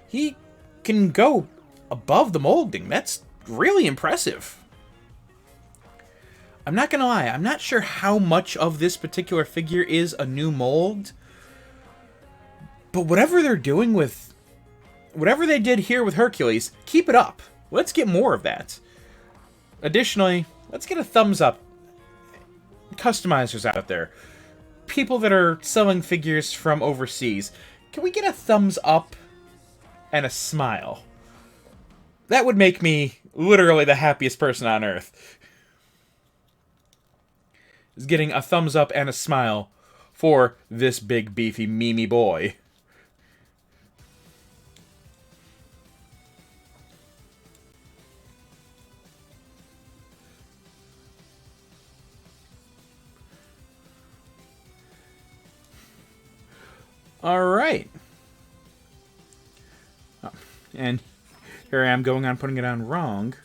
he can go above the molding. That's really impressive. I'm not gonna lie, I'm not sure how much of this particular figure is a new mold, but whatever they're doing with... whatever they did here with Hercules, keep it up. Let's get more of that. Additionally, let's get a thumbs up. Customizers out there. People that are selling figures from overseas. Can we get a thumbs up and a smile? That would make me literally the happiest person on earth. Is getting a thumbs up and a smile for this big beefy Mimi boy. Alright. Oh, and here I am going on putting it on wrong.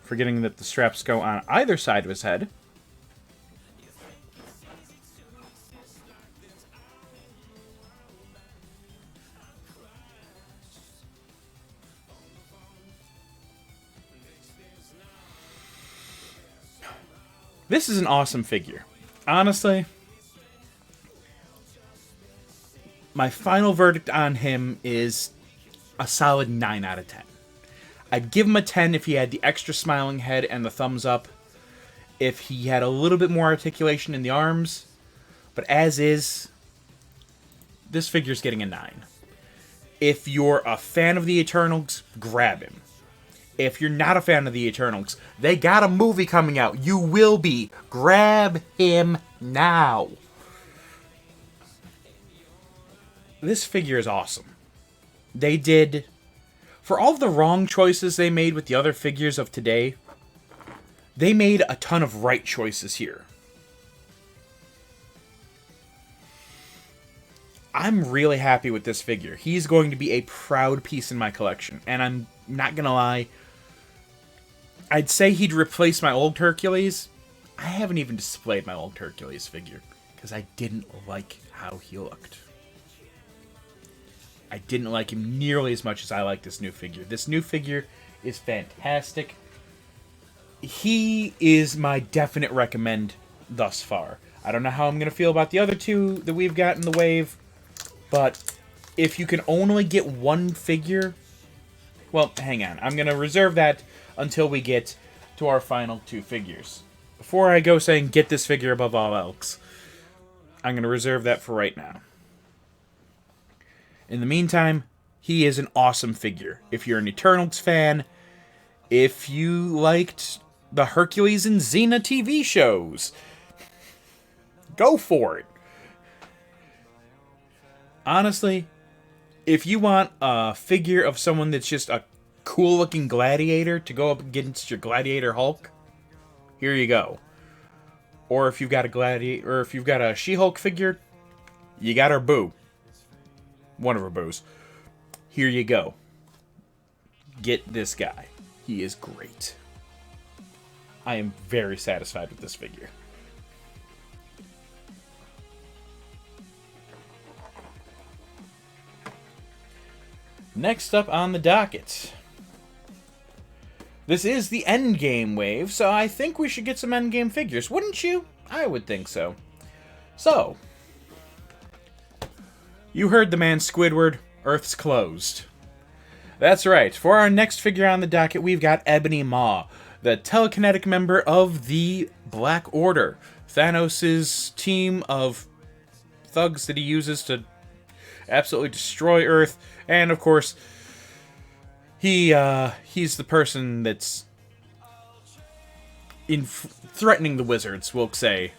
Forgetting that the straps go on either side of his head. This is an awesome figure. Honestly, my final verdict on him is a solid 9 out of 10. I'd give him a 10 if he had the extra smiling head and the thumbs up. If he had a little bit more articulation in the arms. But as is, this figure's getting a 9. If you're a fan of the Eternals, grab him. If you're not a fan of the Eternals, they got a movie coming out. You will be. Grab him now. This figure is awesome. They did... For all of the wrong choices they made with the other figures of today, they made a ton of right choices here. I'm really happy with this figure. He's going to be a proud piece in my collection. And I'm not going to lie, I'd say he'd replace my old Hercules. I haven't even displayed my old Hercules figure because I didn't like how he looked. I didn't like him nearly as much as I like this new figure. This new figure is fantastic. He is my definite recommend thus far. I don't know how I'm going to feel about the other two that we've got in the wave, but if you can only get one figure... Well, hang on. I'm going to reserve that until we get to our final two figures. Before I go saying get this figure above all else, I'm going to reserve that for right now. In the meantime, he is an awesome figure. If you're an Eternals fan, if you liked the Hercules and Xena TV shows, go for it. Honestly, if you want a figure of someone that's just a cool-looking gladiator to go up against your Gladiator Hulk, here you go. Or if you've got a gladiator, or if you've got a She-Hulk figure, you got her boo. One of her boos. Here you go. Get this guy. He is great. I am very satisfied with this figure. Next up on the docket. This is the Endgame wave, so I think we should get some Endgame figures, wouldn't you? I would think so. So, you heard the man, Squidward. Earth's closed. That's right. For our next figure on the docket, we've got Ebony Maw, the telekinetic member of the Black Order. Thanos' team of thugs that he uses to absolutely destroy Earth. And, of course, he's the person that's threatening the Wizards, we'll say,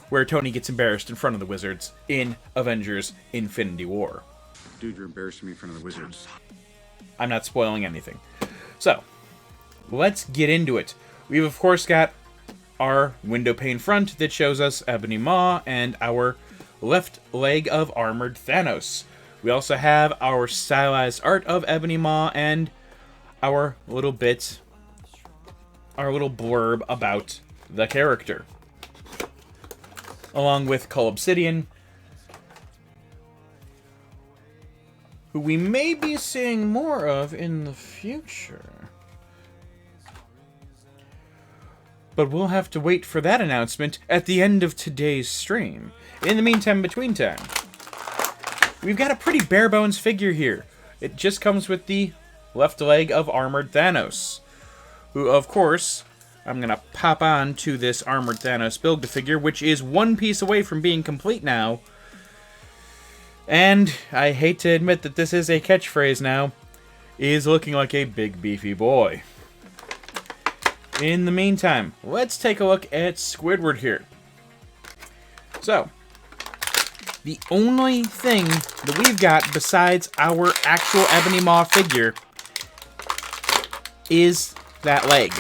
where Tony gets embarrassed in front of the Wizards in Avengers Infinity War. Dude, you're embarrassing me in front of the Wizards. I'm not spoiling anything. So, let's get into it. We've, of course, got our window pane front that shows us Ebony Maw and our left leg of armored Thanos. We also have our stylized art of Ebony Maw and our little blurb about the character, along with Cull Obsidian, who we may be seeing more of in the future. But we'll have to wait for that announcement at the end of today's stream. In the meantime, between time, we've got a pretty bare-bones figure here. It just comes with the left leg of armored Thanos, who, of course, I'm going to pop on to this armored Thanos Build-A-Figure, which is one piece away from being complete now. And I hate to admit that this is a catchphrase now, is looking like a big beefy boy. In the meantime, let's take a look at Squidward here. So, the only thing that we've got besides our actual Ebony Maw figure is that leg.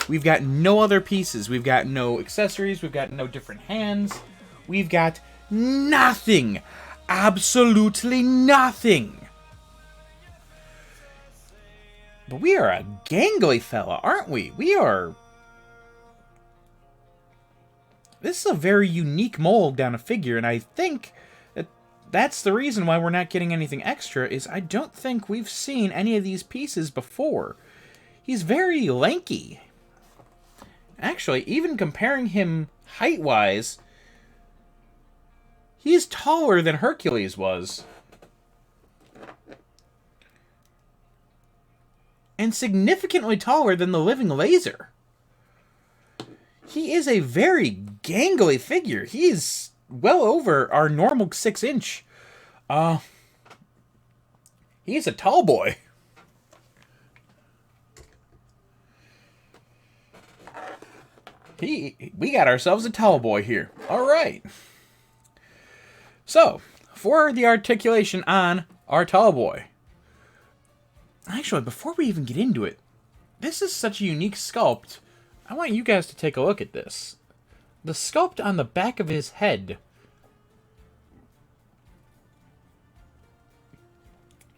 We've got no other pieces. We've got no accessories. We've got no different hands. We've got nothing. Absolutely nothing. But we are a gangly fella, aren't we? We are... This is a very unique mold down a figure, and I think that that's the reason why we're not getting anything extra, is I don't think we've seen any of these pieces before. He's very lanky. Actually, even comparing him height-wise, he's taller than Hercules was. And significantly taller than the living Laser. He is a very gangly figure. He is well over our normal 6-inch. He's a tall boy. We got ourselves a tall boy here. All right. So, for the articulation on our tall boy. Actually, before we even get into it, this is such a unique sculpt. I want you guys to take a look at this. The sculpt on the back of his head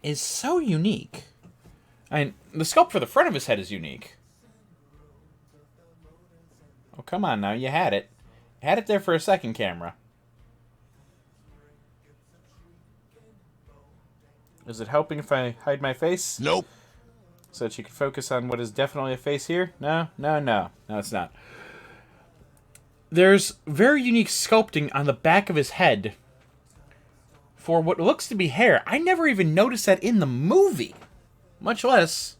is so unique. And the sculpt for the front of his head is unique. Oh, come on now. You had it. You had it there for a second, camera. Is it helping if I hide my face? Nope. So that you can focus on what is definitely a face here? No, no, no. No, it's not. There's very unique sculpting on the back of his head for what looks to be hair. I never even noticed that in the movie, much less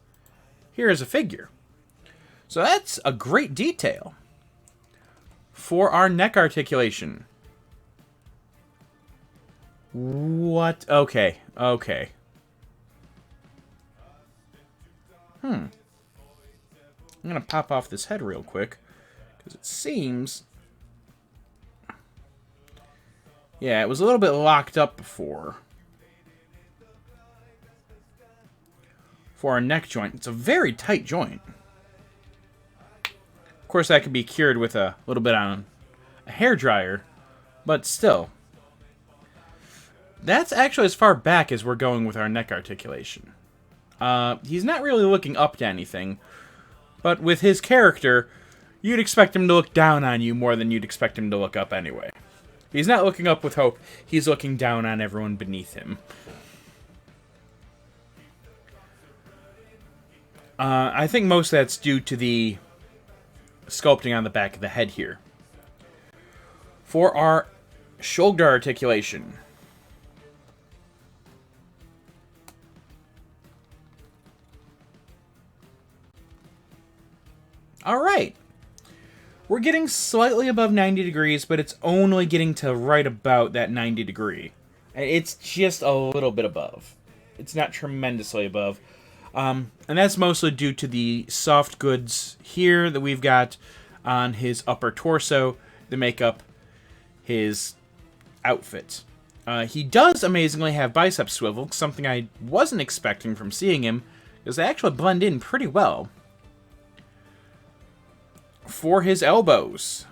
here as a figure. So that's a great detail. For our neck articulation. What? Okay, okay. I'm going to pop off this head real quick, because it seems... Yeah, it was a little bit locked up before. For our neck joint. It's a very tight joint. Of course, that can be cured with a little bit on a hairdryer, but still. That's actually as far back as we're going with our neck articulation. He's not really looking up to anything, but with his character, you'd expect him to look down on you more than you'd expect him to look up anyway. He's not looking up with hope, he's looking down on everyone beneath him. I think most of that's due to the sculpting on the back of the head here. For our shoulder articulation. Alright. We're getting slightly above 90 degrees, but it's only getting to right about that 90 degree. It's just a little bit above. It's not tremendously above. And that's mostly due to the soft goods here that we've got on his upper torso that make up his outfit. He does amazingly have bicep swivel, something I wasn't expecting from seeing him, because they actually blend in pretty well. For his elbows.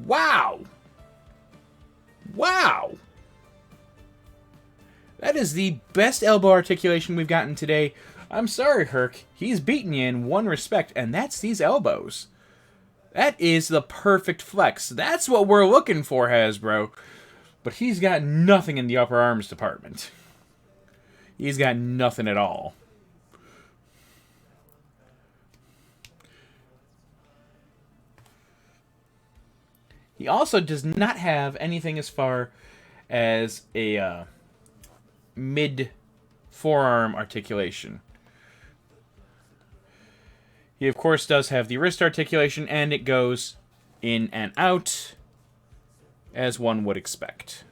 Wow! Wow! That is the best elbow articulation we've gotten today. I'm sorry, Herc. He's beaten you in one respect, and that's these elbows. That is the perfect flex. That's what we're looking for, Hasbro. But he's got nothing in the upper arms department. He's got nothing at all. He also does not have anything as far as a mid-forearm articulation. He, of course, does have the wrist articulation, and it goes in and out, as one would expect.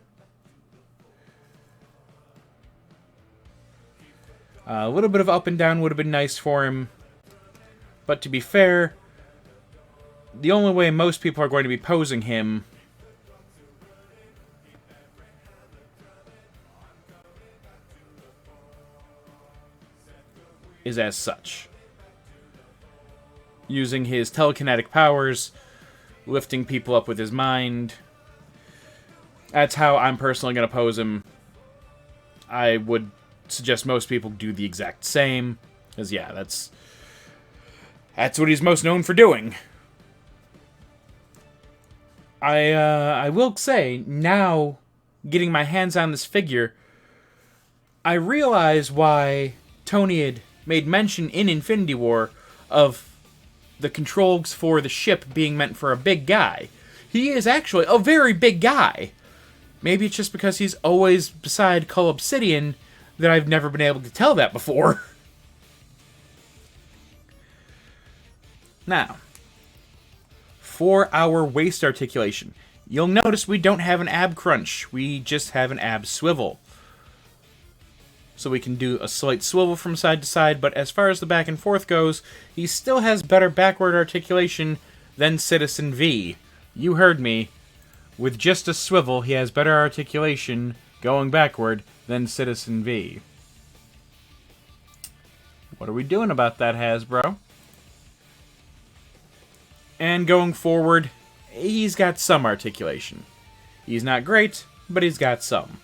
A little bit of up and down would have been nice for him, but to be fair, the only way most people are going to be posing him is as such. Using his telekinetic powers, lifting people up with his mind. That's how I'm personally going to pose him. I would suggest most people do the exact same, because yeah, that's what he's most known for doing. I will say, now, getting my hands on this figure, I realize why Tony had made mention in Infinity War of the controls for the ship being meant for a big guy. He is actually a very big guy. Maybe it's just because he's always beside Cull Obsidian that I've never been able to tell that before. Now, for our waist articulation, you'll notice we don't have an ab crunch. We just have an ab swivel. So we can do a slight swivel from side to side, but as far as the back and forth goes, he still has better backward articulation than Citizen V. You heard me. With just a swivel, he has better articulation going backward than Citizen V. What are we doing about that, Hasbro? And going forward, he's got some articulation. He's not great, but he's got some.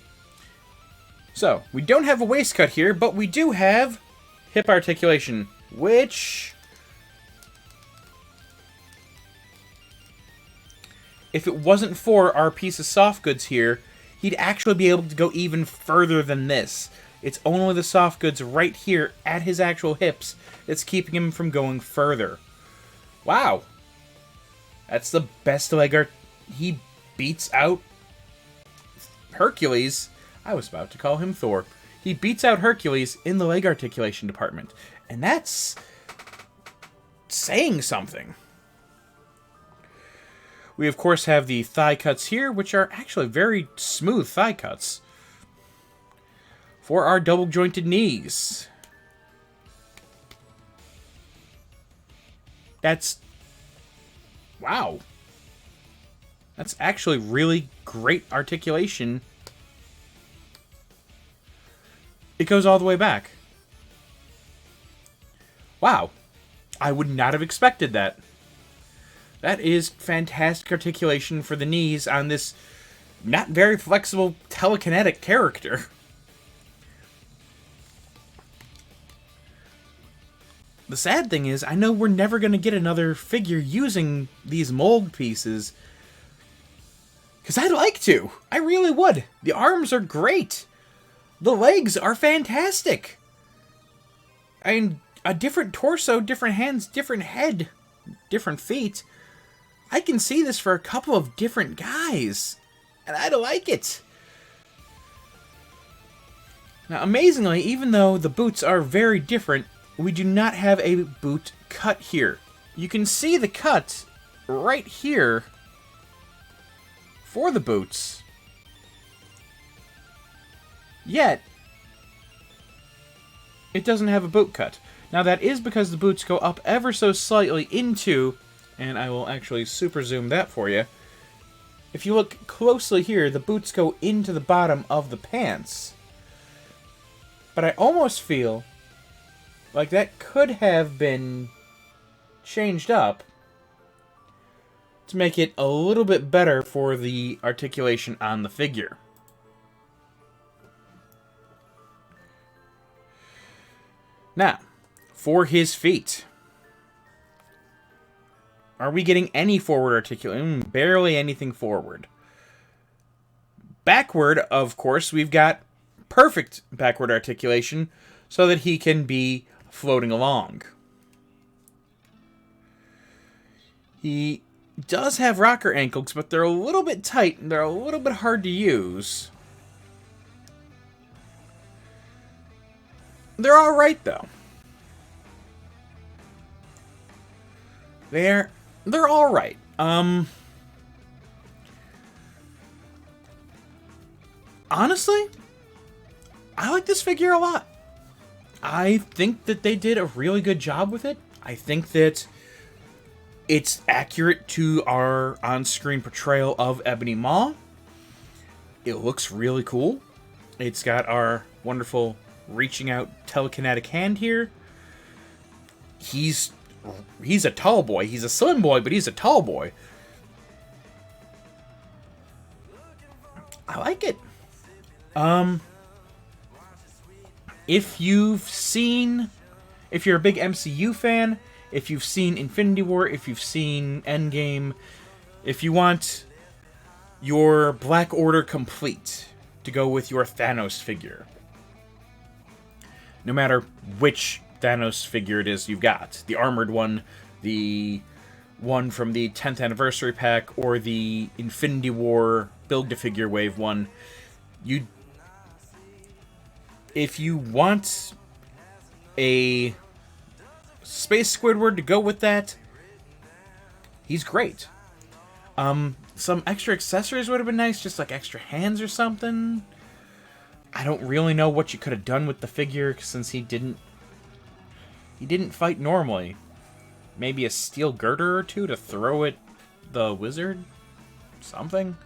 So, we don't have a waist cut here, but we do have hip articulation, which, if it wasn't for our piece of soft goods here, he'd actually be able to go even further than this. It's only the soft goods right here at his actual hips that's keeping him from going further. Wow. That's the best leg art. He beats out Hercules. I was about to call him Thor. He beats out Hercules in the leg articulation department. And that's saying something. We, of course, have the thigh cuts here, which are actually very smooth thigh cuts. For our double-jointed knees. That's... wow. That's actually really great articulation. It goes all the way back. Wow. I would not have expected that. That is fantastic articulation for the knees on this not very flexible telekinetic character. The sad thing is, I know we're never going to get another figure using these mold pieces. Because I'd like to. I really would. The arms are great. The legs are fantastic. I mean, a different torso, different hands, different head, different feet. I can see this for a couple of different guys. And I'd like it. Now, amazingly, even though the boots are very different, we do not have a boot cut here. You can see the cut right here for the boots. Yet, it doesn't have a boot cut. Now that is because the boots go up ever so slightly into, and I will actually super zoom that for you. If you look closely here, the boots go into the bottom of the pants. But I almost feel like that could have been changed up to make it a little bit better for the articulation on the figure. Now, for his feet. Are we getting any forward articulation? Barely anything forward. Backward, of course, we've got perfect backward articulation so that he can be floating along. He does have rocker ankles, but they're a little bit tight and they're a little bit hard to use. They're alright, though. They're alright. Honestly, I like this figure a lot. I think that they did a really good job with it. I think that it's accurate to our on-screen portrayal of Ebony Maw. It looks really cool. It's got our wonderful reaching out telekinetic hand here. He's a tall boy. He's a slim boy, but he's a tall boy. I like it. If you're a big MCU fan, if you've seen Infinity War, if you've seen Endgame, if you want your Black Order complete to go with your Thanos figure, no matter which Thanos figure it is you've got, the armored one, the one from the 10th anniversary pack, or the Infinity War Build-A-Figure Wave one. If you want a Space Squidward to go with that, he's great. Some extra accessories would have been nice, just like extra hands or something. I don't really know what you could have done with the figure, since he didn't fight normally. Maybe a steel girder or two to throw at the wizard? Something?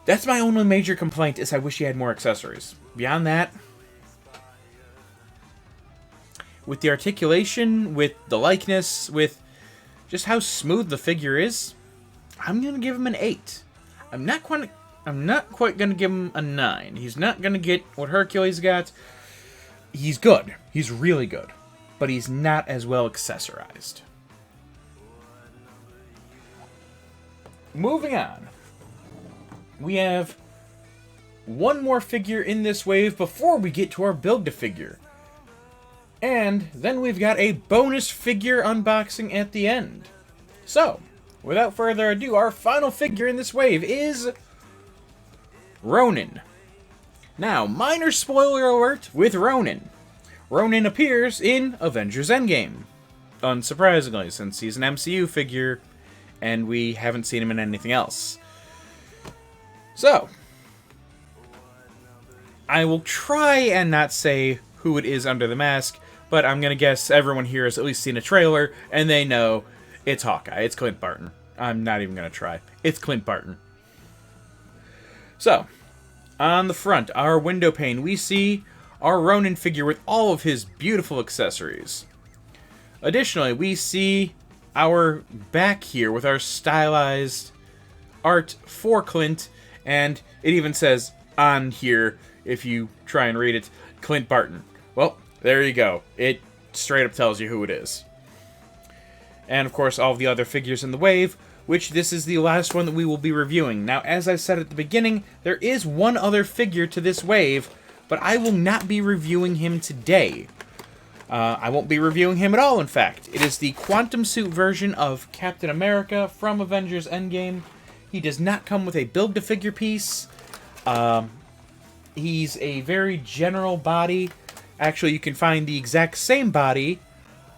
That's my only major complaint, is I wish he had more accessories. Beyond that, with the articulation, with the likeness, with just how smooth the figure is, I'm going to give him an 8. I'm not quite going to give him a 9. He's not going to get what Hercules got. He's good. He's really good. But he's not as well accessorized. Moving on. We have one more figure in this wave before we get to our Build-A-Figure. And then we've got a bonus figure unboxing at the end. So, without further ado, our final figure in this wave is Ronin. Now, minor spoiler alert with Ronin. Ronin appears in Avengers Endgame. Unsurprisingly, since he's an MCU figure, and we haven't seen him in anything else. So, I will try and not say who it is under the mask, but I'm going to guess everyone here has at least seen a trailer, and they know it's Hawkeye. It's Clint Barton. I'm not even going to try. It's Clint Barton. So, on the front, our window pane, we see our Ronin figure with all of his beautiful accessories. Additionally, we see our back here with our stylized art for Clint, and it even says on here, if you try and read it, Clint Barton. Well, there you go. It straight up tells you who it is. And of course, all of the other figures in the wave, which this is the last one that we will be reviewing. Now, as I said at the beginning, there is one other figure to this wave, but I will not be reviewing him today. I won't be reviewing him at all, in fact. It is the Quantum Suit version of Captain America from Avengers Endgame. He does not come with a Build-A-Figure piece. He's a very general body. Actually, you can find the exact same body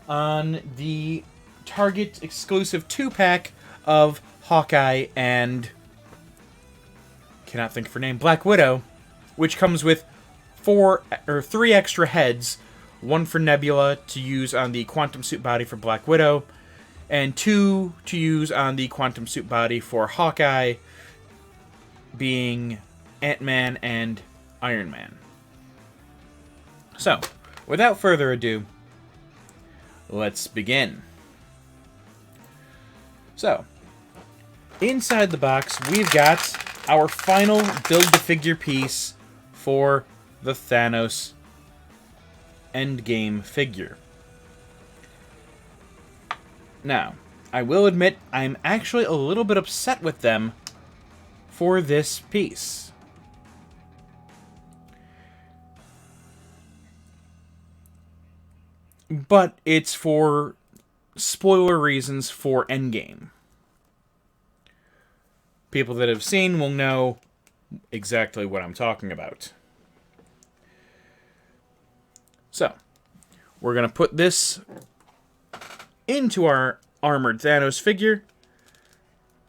on the Target exclusive 2-pack of Hawkeye and, cannot think of her name, Black Widow, which comes with 3 extra heads, one for Nebula to use on the Quantum Suit body for Black Widow, and 2 to use on the Quantum Suit body for Hawkeye, being Ant-Man and Iron Man. So, without further ado, let's begin. So, inside the box, we've got our final Build-A-Figure piece for the Thanos Endgame figure. Now, I will admit, I'm actually a little bit upset with them for this piece. But it's for spoiler reasons for Endgame. People that have seen will know exactly what I'm talking about. So, we're going to put this into our armored Thanos figure,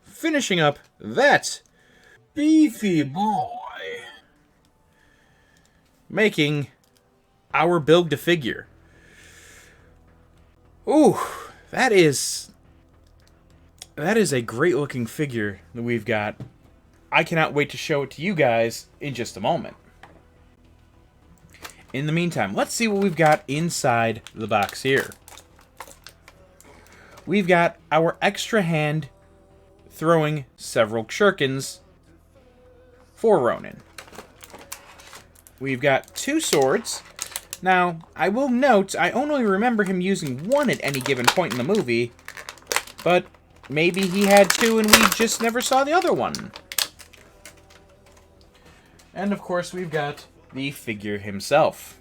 finishing up that beefy boy, making our Build-A-Figure. Ooh, that is a great looking figure that we've got. I cannot wait to show it to you guys in just a moment. In the meantime, let's see what we've got inside the box here. We've got our extra hand throwing several shurikens for Ronin. We've got 2 swords. Now, I will note, I only remember him using 1 at any given point in the movie, but maybe he had 2 and we just never saw the other one. And of course, we've got the figure himself.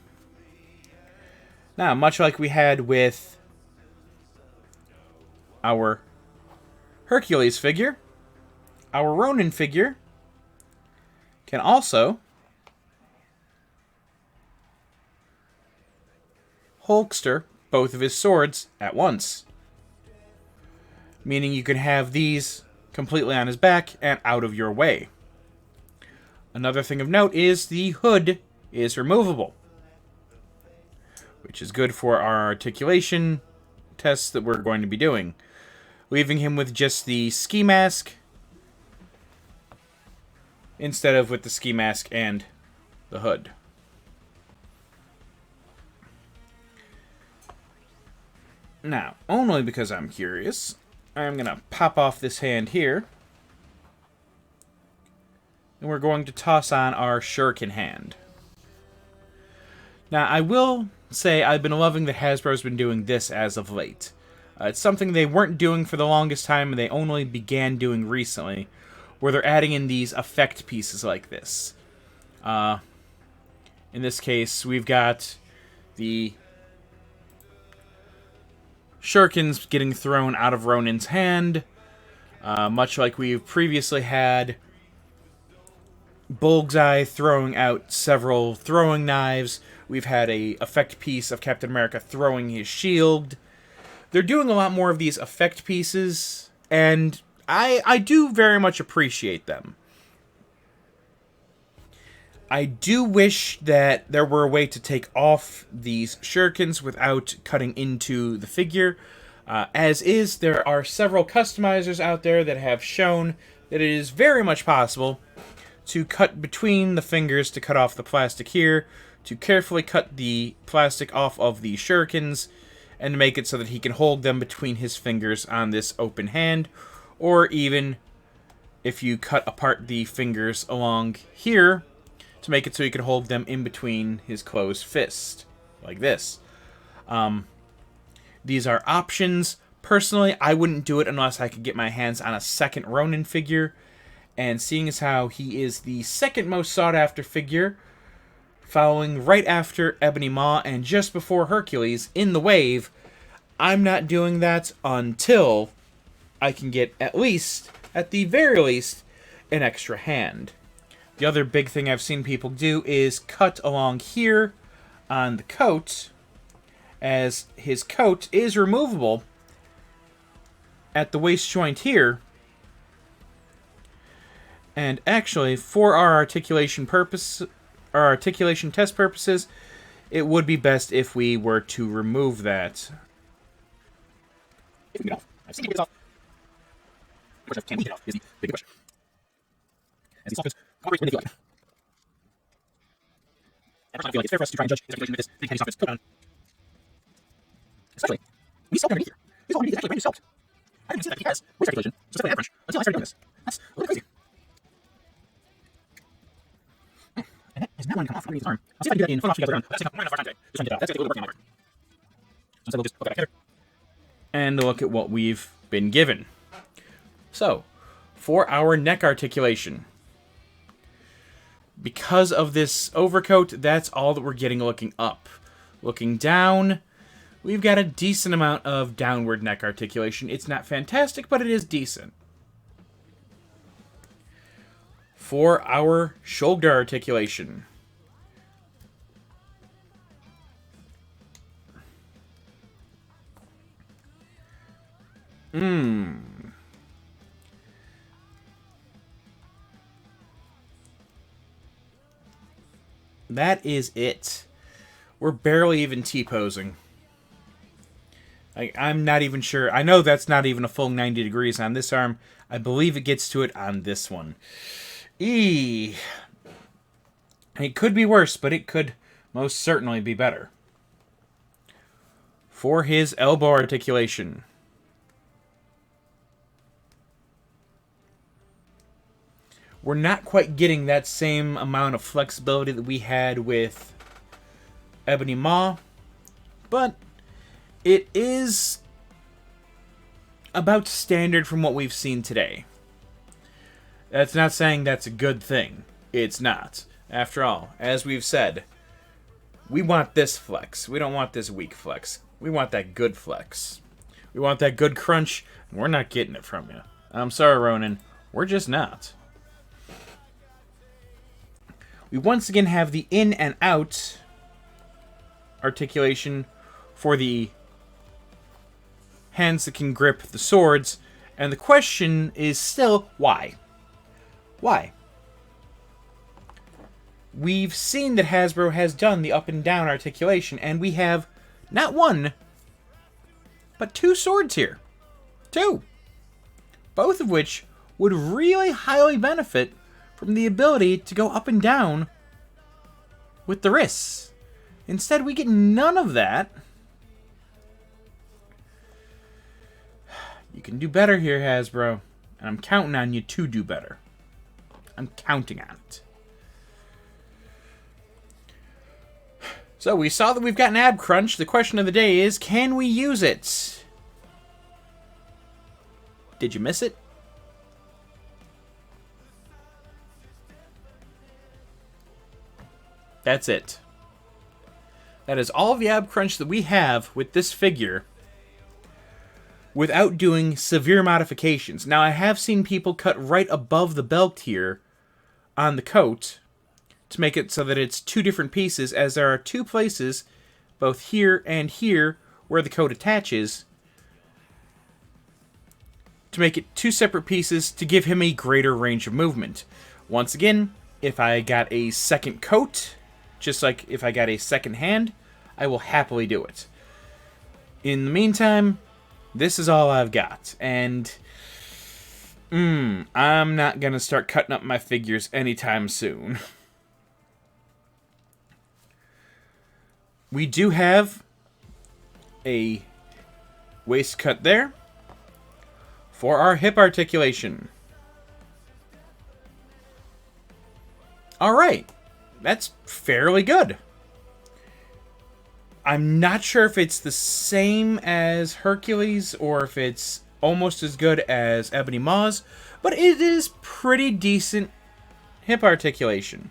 Now, much like we had with our Hercules figure, our Ronin figure, can also holster both of his swords at once. Meaning you can have these completely on his back and out of your way. Another thing of note is the hood is removable, which is good for our articulation tests that we're going to be doing. Leaving him with just the ski mask instead of with the ski mask and the hood. Now, only because I'm curious, I'm going to pop off this hand here. And we're going to toss on our shuriken hand. Now, I will say I've been loving that Hasbro's been doing this as of late. It's something they weren't doing for the longest time, and they only began doing recently, where they're adding in these effect pieces like this. In this case, we've got the shurikens getting thrown out of Ronin's hand, much like we've previously had Bullseye throwing out several throwing knives. We've had a effect piece of Captain America throwing his shield. They're doing a lot more of these effect pieces, and I do very much appreciate them. I do wish that there were a way to take off these shurikens without cutting into the figure. As is, there are several customizers out there that have shown that it is very much possible to cut between the fingers to cut off the plastic here, to carefully cut the plastic off of the shurikens, and to make it so that he can hold them between his fingers on this open hand, or even if you cut apart the fingers along here, to make it so he can hold them in between his closed fist, like this. These are options. Personally, I wouldn't do it unless I could get my hands on a second Ronin figure, and seeing as how he is the second most sought after figure, following right after Ebony Maw and just before Hercules in the wave, I'm not doing that until I can get at the very least, an extra hand. The other big thing I've seen people do is cut along here on the coat, as his coat is removable at the waist joint here. And actually, for our articulation test purposes, it would be best if we were to remove that. If we can get off. I've seen it get off. Of course, can we get off is the big question. As these softens cooperate when they feel like it. And I feel like it's fair for us to try and judge his articulation with this big heavy softness coat on. Especially, when he's sculpted underneath here. His whole underneath is actually brand new sculpt. I didn't even see that he has waist articulation, specifically at French, until I started doing this. That's a little bit crazy. And that is not going to come off underneath his arm. I'll see if I can do that in Photoshop together on. That's taking up more than enough time today. Just trying to get that's going to take a little bit of work on my part. So instead we'll just put that back together. And look at what we've been given. So, for our neck articulation, because of this overcoat, that's all that we're getting looking up. Looking down, we've got a decent amount of downward neck articulation. It's not fantastic, but it is decent. For our shoulder articulation, that is it. We're barely even T-posing. I'm not even sure. I know that's not even a full 90 degrees on this arm. I believe it gets to it on this one. It could be worse, but it could most certainly be better. For his elbow articulation, we're not quite getting that same amount of flexibility that we had with Ebony Maw, but it is about standard from what we've seen today. That's not saying that's a good thing. It's not. After all, as we've said, we want this flex. We don't want this weak flex. We want that good flex. We want that good crunch. We're not getting it from you. I'm sorry, Ronan. We're just not. We once again have the in and out articulation for the hands that can grip the swords. And the question is still, why? Why? We've seen that Hasbro has done the up and down articulation, and we have not one, but two swords here. Two. Both of which would really highly benefit from the ability to go up and down with the wrists. Instead, we get none of that. You can do better here, Hasbro. And I'm counting on you to do better. I'm counting on it. So we saw that we've got an ab crunch. The question of the day is, can we use it? Did you miss it? That's it. That is all of the ab crunch that we have with this figure without doing severe modifications. Now, I have seen people cut right above the belt here on the coat to make it so that it's two different pieces, as there are two places, both here and here, where the coat attaches, to make it two separate pieces to give him a greater range of movement. Once again, if I got a second coat, just like if I got a second hand, I will happily do it. In the meantime, this is all I've got, and I'm not going to start cutting up my figures anytime soon. We do have a waist cut there for our hip articulation. Alright, that's fairly good. I'm not sure if it's the same as Hercules or if it's almost as good as Ebony Maw's, but it is pretty decent hip articulation.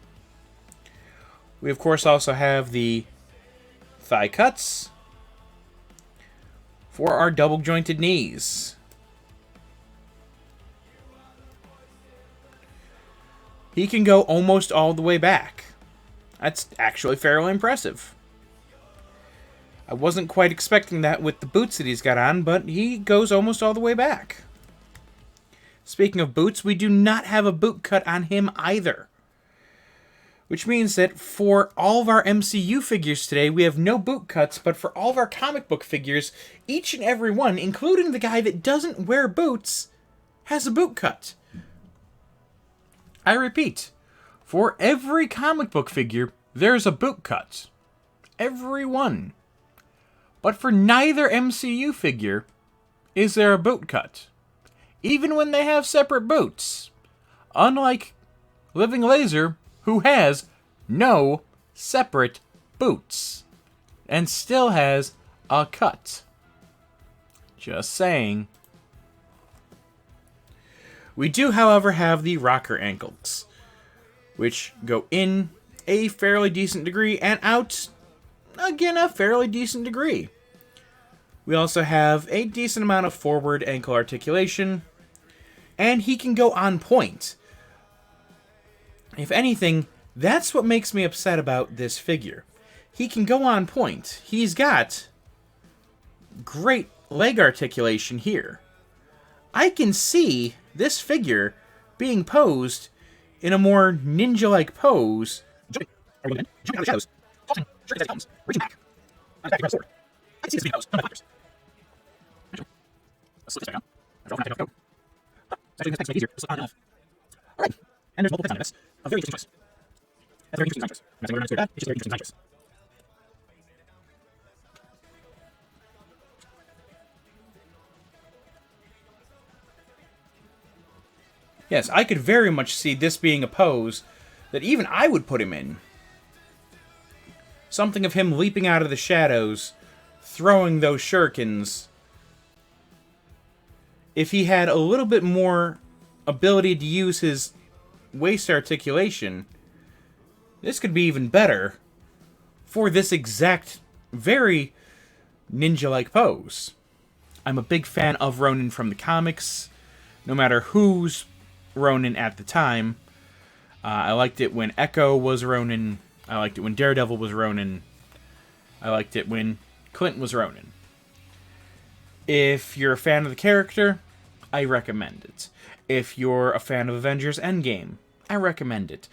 We, of course, also have the thigh cuts for our double jointed knees. He can go almost all the way back. That's actually fairly impressive. I wasn't quite expecting that with the boots that he's got on, but he goes almost all the way back. Speaking of boots, we do not have a boot cut on him either. Which means that for all of our MCU figures today, we have no boot cuts, but for all of our comic book figures, each and every one, including the guy that doesn't wear boots, has a boot cut. I repeat, for every comic book figure, there's a boot cut. Every one. But for neither MCU figure is there a boot cut. Even when they have separate boots. Unlike Living Laser, who has no separate boots. And still has a cut. Just saying. We do, however, have the rocker ankles, which go in a fairly decent degree and out, again, a fairly decent degree. We also have a decent amount of forward ankle articulation, and he can go on point. If anything, that's what makes me upset about this figure. He can go on point. He's got great leg articulation here. I can see this figure being posed in a more ninja-like pose. Jumping out of the shadows, tossing, shrinking as he comes, reaching back. On his back to grab a sword. I can see this being posed, none of the fighters. Let's slip this back on. After all, when I take off the coat. It's actually going to make it easier to slip on and off. Alright, and there's multiple pits on this. A very interesting choice. That's a very interesting design choice. I'm not saying we're not good at that, it's just a very interesting design choice. Yes, I could very much see this being a pose that even I would put him in. Something of him leaping out of the shadows, throwing those shurikens. If he had a little bit more ability to use his waist articulation, this could be even better for this exact, very ninja-like pose. I'm a big fan of Ronin from the comics, no matter who's Ronin at the time. I liked it when Echo was Ronin. I liked it when Daredevil was Ronin. I liked it when Clint was Ronin. If you're a fan of the character, I recommend it. If you're a fan of Avengers Endgame, I recommend it.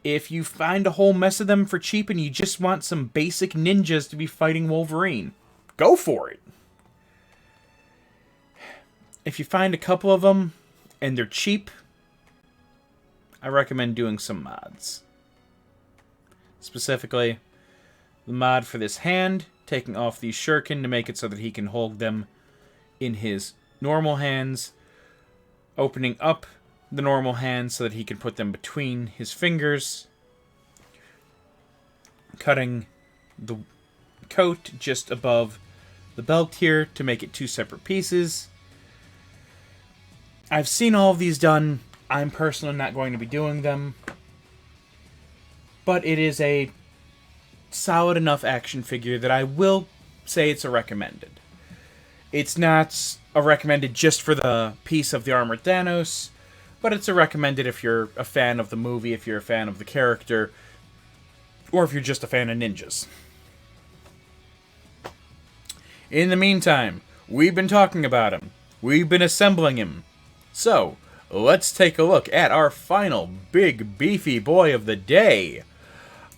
If you find a whole mess of them for cheap and you just want some basic ninjas to be fighting Wolverine, go for it. If you find a couple of them and they're cheap, I recommend doing some mods. Specifically, the mod for this hand, taking off the shuriken to make it so that he can hold them in his normal hands, opening up the normal hands so that he can put them between his fingers, cutting the coat just above the belt here to make it two separate pieces. I've seen all of these done. I'm personally not going to be doing them, but it is a solid enough action figure that I will say it's a recommended. It's not a recommended just for the piece of the armored Thanos, but it's a recommended if you're a fan of the movie, if you're a fan of the character, or if you're just a fan of ninjas. In the meantime, we've been talking about him. We've been assembling him. So, let's take a look at our final big beefy boy of the day.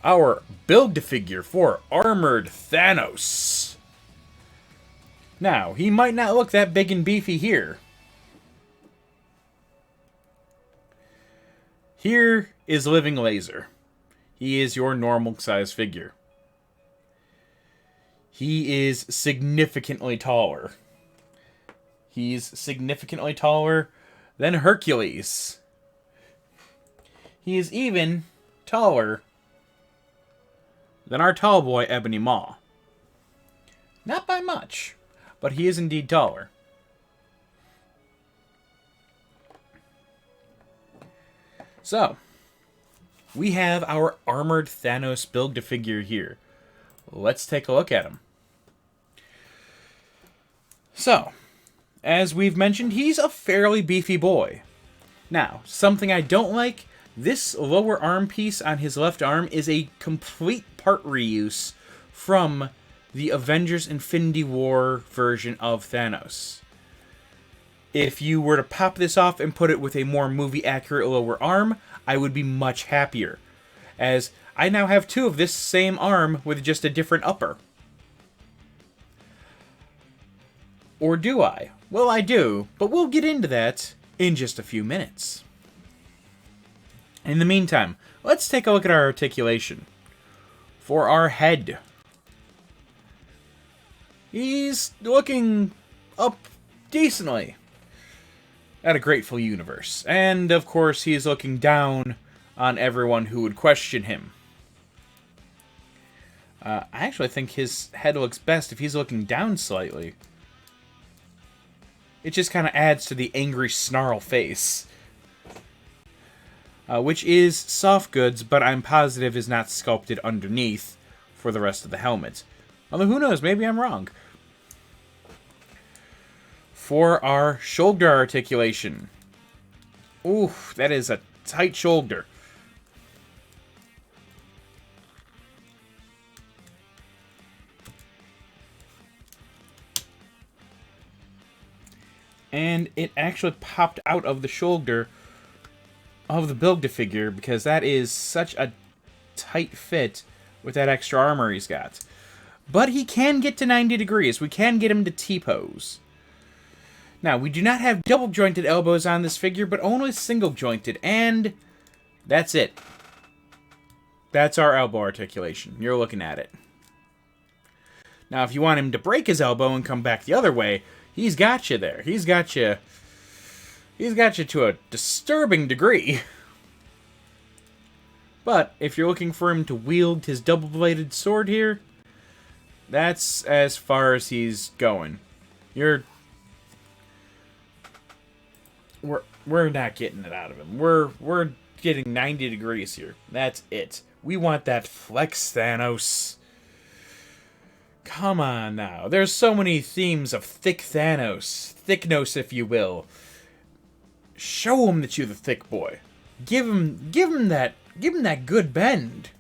Our Build-A-Figure for Armored Thanos. Now, he might not look that big and beefy here. Here is Living Laser. He is your normal size figure. He is significantly taller. He's significantly taller than Hercules. He is even taller than our tall boy Ebony Maw. Not by much, but he is indeed taller. So, we have our armored Thanos Build-A-Figure here. Let's take a look at him. So, as we've mentioned, he's a fairly beefy boy. Now, something I don't like, this lower arm piece on his left arm is a complete part reuse from the Avengers Infinity War version of Thanos. If you were to pop this off and put it with a more movie-accurate lower arm, I would be much happier, as I now have two of this same arm with just a different upper. Or do I? Well, I do, but we'll get into that in just a few minutes. In the meantime, let's take a look at our articulation. For our head, he's looking up decently at a grateful universe. And, of course, he's looking down on everyone who would question him. I actually think his head looks best if he's looking down slightly. It just kind of adds to the angry snarl face. Which is soft goods, but I'm positive is not sculpted underneath for the rest of the helmet. Although, who knows, maybe I'm wrong. For our shoulder articulation. Ooh, that is a tight shoulder. And it actually popped out of the shoulder of the Build-A-Figure because that is such a tight fit with that extra armor he's got. But he can get to 90 degrees. We can get him to T-pose. Now, we do not have double-jointed elbows on this figure, but only single-jointed, and that's it. That's our elbow articulation. You're looking at it. Now, if you want him to break his elbow and come back the other way, he's got you there. He's got you to a disturbing degree. But if you're looking for him to wield his double-bladed sword here, that's as far as he's going. We're not getting it out of him. We're getting 90 degrees here. That's it. We want that flex, Thanos. Come on now. There's so many themes of thick Thanos. Thicknos, if you will. Show him that you're the thick boy. Give him that good bend.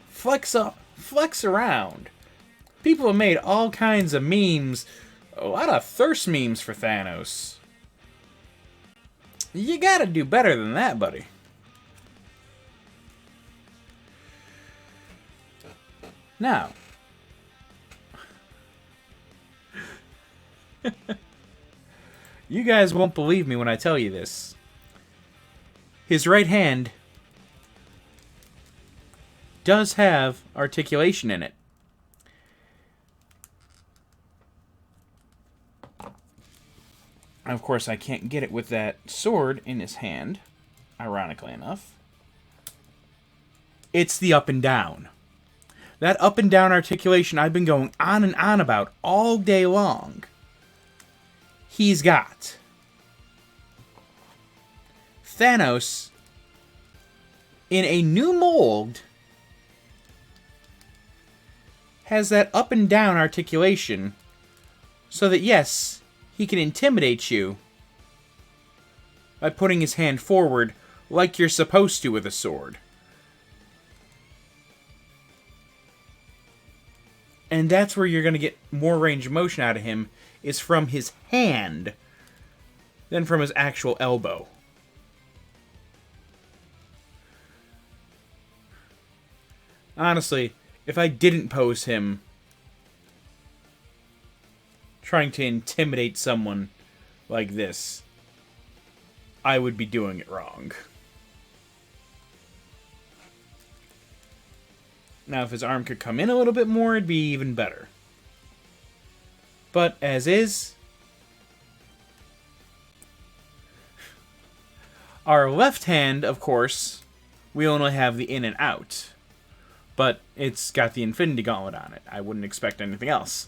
Flex up, flex around. People have made all kinds of memes, a lot of thirst memes for Thanos. You gotta do better than that, buddy. Now, you guys won't believe me when I tell you this. His right hand does have articulation in it. Of course, I can't get it with that sword in his hand, ironically enough. It's the up and down. That up and down articulation I've been going on and on about all day long. He's got. Thanos, in a new mold, has that up and down articulation so that, yes, he can intimidate you by putting his hand forward like you're supposed to with a sword. And that's where you're going to get more range of motion out of him, is from his hand than from his actual elbow. Honestly, if I didn't pose him trying to intimidate someone like this, I would be doing it wrong. Now, if his arm could come in a little bit more, it'd be even better. But as is, our left hand, of course, we only have the in and out. But it's got the Infinity Gauntlet on it. I wouldn't expect anything else.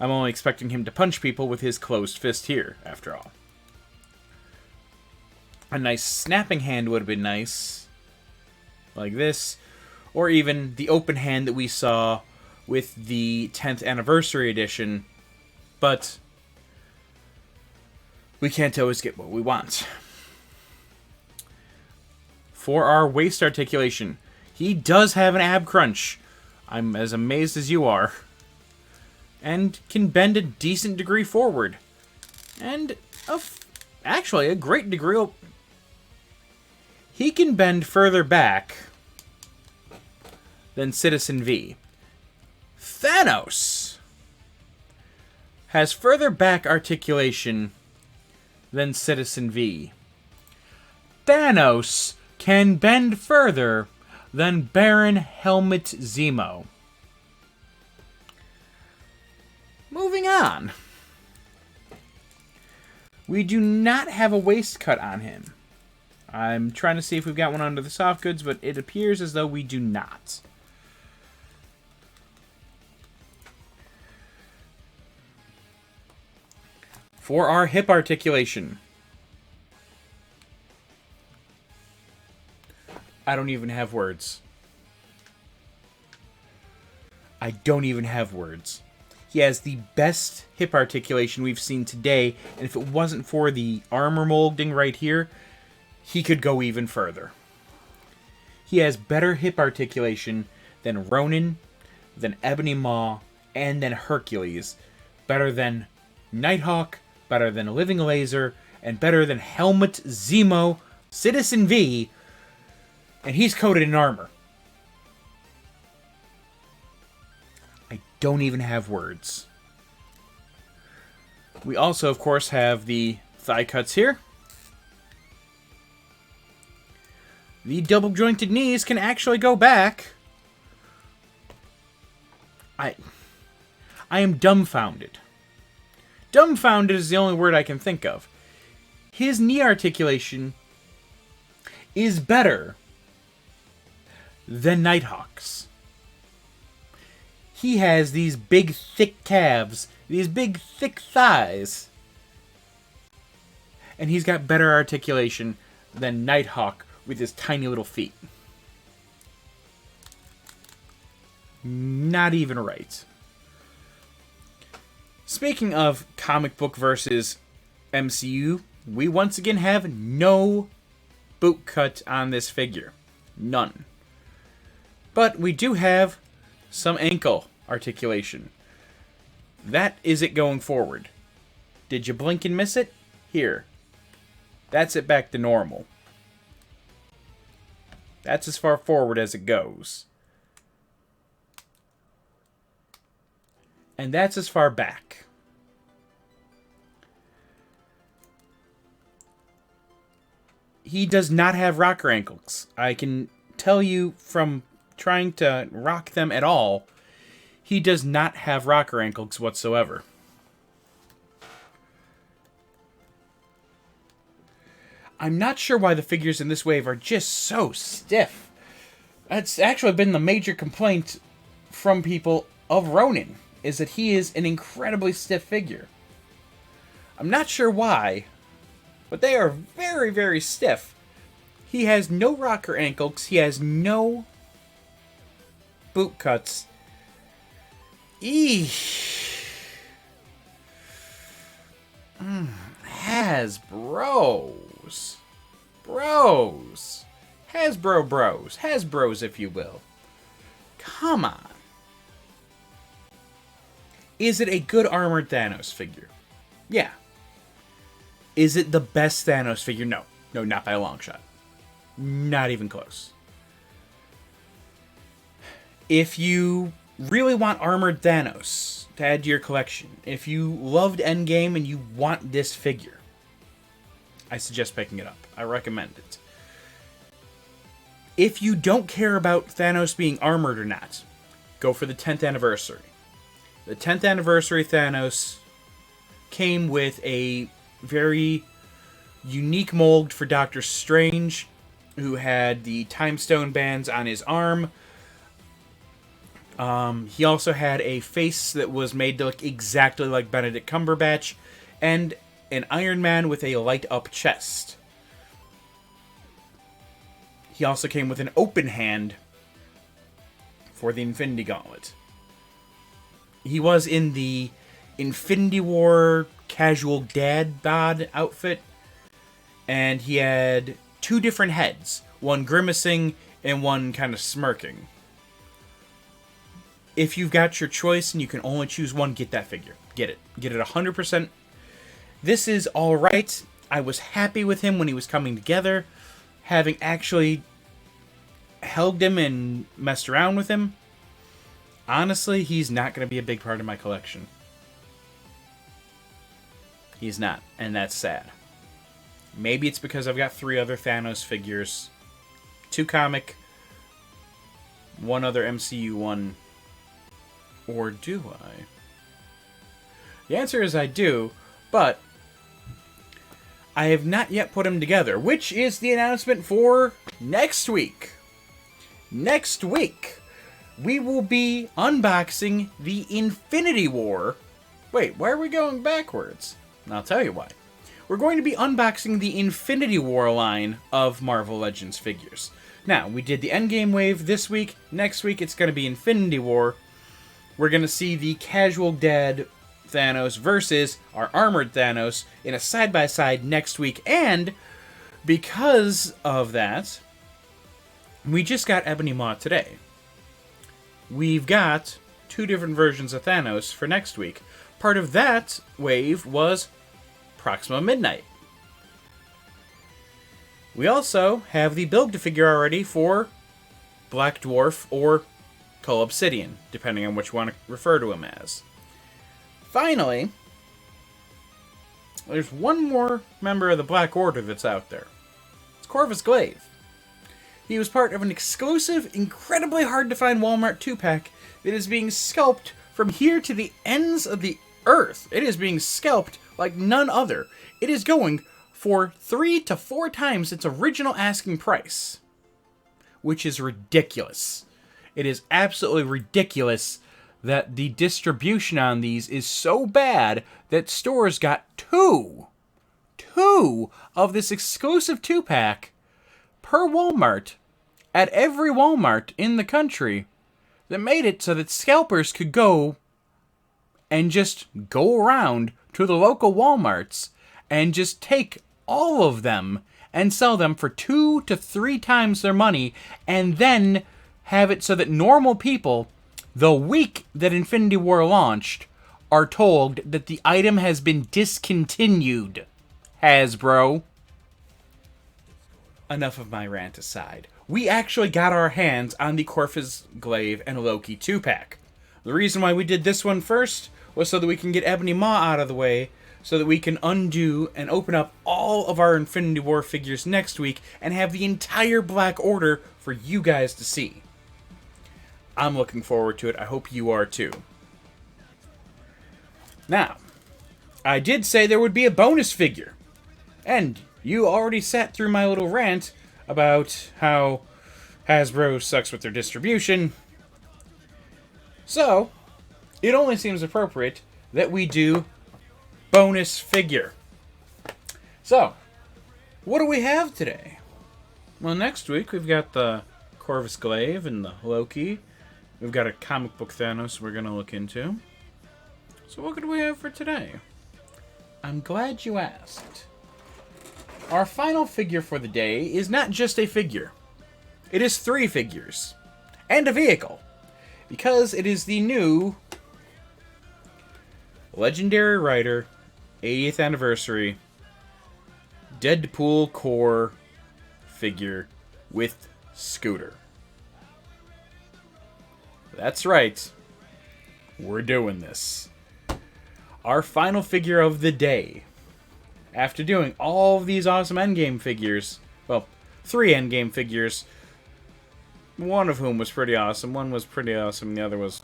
I'm only expecting him to punch people with his closed fist here, after all. A nice snapping hand would have been nice. Like this. Or even the open hand that we saw with the 10th Anniversary Edition. But we can't always get what we want. For our waist articulation, he does have an ab crunch. I'm as amazed as you are. And can bend a decent degree forward. And actually a great degree. He can bend further back than Citizen V. Thanos has further back articulation than Citizen V. Thanos can bend further than Baron Helmut Zemo. Moving on. We do not have a waist cut on him. I'm trying to see if we've got one under the soft goods, but it appears as though we do not. For our hip articulation, I don't even have words. I don't even have words. He has the best hip articulation we've seen today, and if it wasn't for the armor molding right here, he could go even further. He has better hip articulation than Ronin, than Ebony Maw, and than Hercules. Better than Nighthawk, better than Living Laser, and better than Helmut Zemo, Citizen V, and he's coated in armor. I don't even have words. We also, of course, have the thigh cuts here. The double jointed knees can actually go back. I am dumbfounded. Dumbfounded is the only word I can think of. His knee articulation is better than Nighthawk's. He has these big, thick calves, these big, thick thighs, and he's got better articulation than Nighthawk with his tiny little feet. Not even right. Speaking of comic book versus MCU, we once again have no boot cut on this figure. None. But we do have some ankle articulation. That is it going forward. Did you blink and miss it? Here. That's it back to normal. That's as far forward as it goes. And that's as far back. He does not have rocker ankles. I can tell you from trying to rock them at all, he does not have rocker ankles whatsoever. I'm not sure why the figures in this wave are just so stiff. That's actually been the major complaint from people of Ronin, is that he is an incredibly stiff figure. I'm not sure why, but they are very, very stiff. He has no rocker ankles. He has no boot cuts. Eesh. Hasbros. Bros. Hasbro bros. Hasbros, if you will. Come on. Is it a good armored Thanos figure? Yeah. Is it the best Thanos figure? No. No, not by a long shot. Not even close. If you really want armored Thanos to add to your collection, if you loved Endgame and you want this figure, I suggest picking it up. I recommend it. If you don't care about Thanos being armored or not, go for the 10th anniversary. The 10th anniversary Thanos came with a very unique mold for Doctor Strange, who had the Time Stone bands on his arm. He also had a face that was made to look exactly like Benedict Cumberbatch, and an Iron Man with a light-up chest. He also came with an open hand for the Infinity Gauntlet. He was in the Infinity War casual dad bod outfit, and he had two different heads, one grimacing and one kind of smirking. If you've got your choice and you can only choose one, get that figure. Get it. Get it 100%. This is alright. I was happy with him when he was coming together. Having actually held him and messed around with him. Honestly, he's not going to be a big part of my collection. He's not, and that's sad. Maybe it's because I've got 3 other Thanos figures. 2 comic, 1 other MCU one. Or do I? The answer is I do, but I have not yet put them together, which is the announcement for next week. Next week, we will be unboxing the Infinity War. Wait, why are we going backwards? I'll tell you why. We're going to be unboxing the Infinity War line of Marvel Legends figures. Now, we did the Endgame wave this week. Next week, it's going to be Infinity War. We're going to see the casual dad Thanos versus our armored Thanos in a side-by-side next week. And because of that, we just got Ebony Maw today. We've got 2 different versions of Thanos for next week. Part of that wave was Proxima Midnight. We also have the Build-to-Figure already for Black Dwarf or Cull Obsidian, depending on which you want to refer to him as. Finally, there's one more member of the Black Order that's out there. It's Corvus Glaive. He was part of an exclusive, incredibly hard-to-find Walmart 2-pack that is being scalped from here to the ends of the earth. It is being scalped like none other. It is going for 3 to 4 times its original asking price, which is ridiculous. It is absolutely ridiculous that the distribution on these is so bad that stores got two of this exclusive 2-pack per Walmart at every Walmart in the country that made it so that scalpers could go and just go around to the local Walmarts and just take all of them and sell them for 2 to 3 times their money, and then have it so that normal people, the week that Infinity War launched, are told that the item has been discontinued. Hasbro. Enough of my rant aside. We actually got our hands on the Corvus Glaive and Loki 2-pack. The reason why we did this one first was so that we can get Ebony Maw out of the way, so that we can undo and open up all of our Infinity War figures next week and have the entire Black Order for you guys to see. I'm looking forward to it. I hope you are too. Now, I did say there would be a bonus figure. And you already sat through my little rant about how Hasbro sucks with their distribution. So, it only seems appropriate that we do bonus figure. So, what do we have today? Well, next week we've got the Corvus Glaive and the Loki. We've got a comic book Thanos we're going to look into. So what do we have for today? I'm glad you asked. Our final figure for the day is not just a figure. It is 3 figures. And a vehicle. Because it is the new Legendary Rider 80th Anniversary Deadpool core figure with scooter. That's right. We're doing this. Our final figure of the day. After doing all of these awesome Endgame figures, well, 3 Endgame figures, one of whom was pretty awesome, one was pretty awesome, the other was...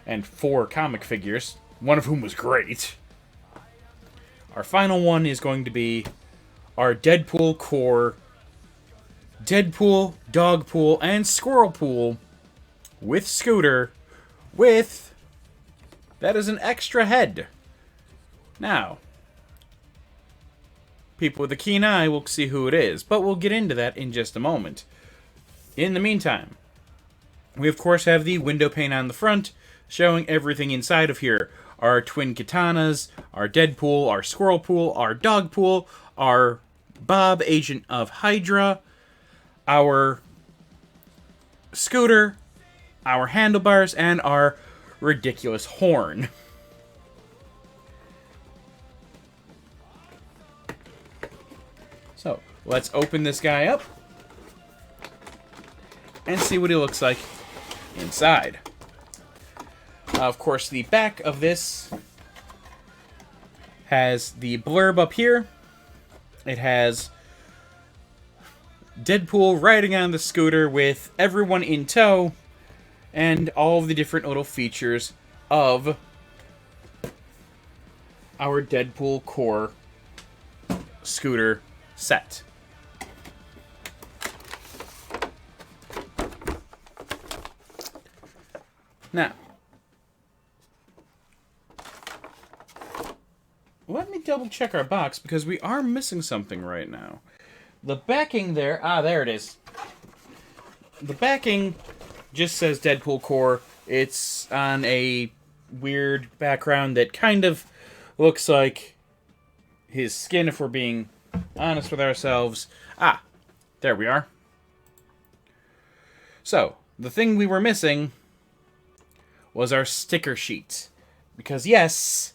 and 4 comic figures, one of whom was great. Our final one is going to be our Deadpool core, Deadpool, Dogpool, and Squirrelpool with scooter, with... that is an extra head. Now, people with a keen eye will see who it is, but we'll get into that in just a moment. In the meantime, we of course have the window pane on the front, showing everything inside of here. Our twin katanas, our Deadpool, our Squirrelpool, our Dogpool, our Bob, Agent of Hydra, our scooter, our handlebars, and our ridiculous horn. So, let's open this guy up and see what he looks like inside. Of course, the back of this has the blurb up here. It has Deadpool riding on the scooter with everyone in tow, and all of the different little features of our Deadpool core scooter set. Now, let me double check our box because we are missing something right now. The backing there, there it is. The backing just says Deadpool core. It's on a weird background that kind of looks like his skin, if we're being honest with ourselves. There we are. So, the thing we were missing was our sticker sheet. Because yes,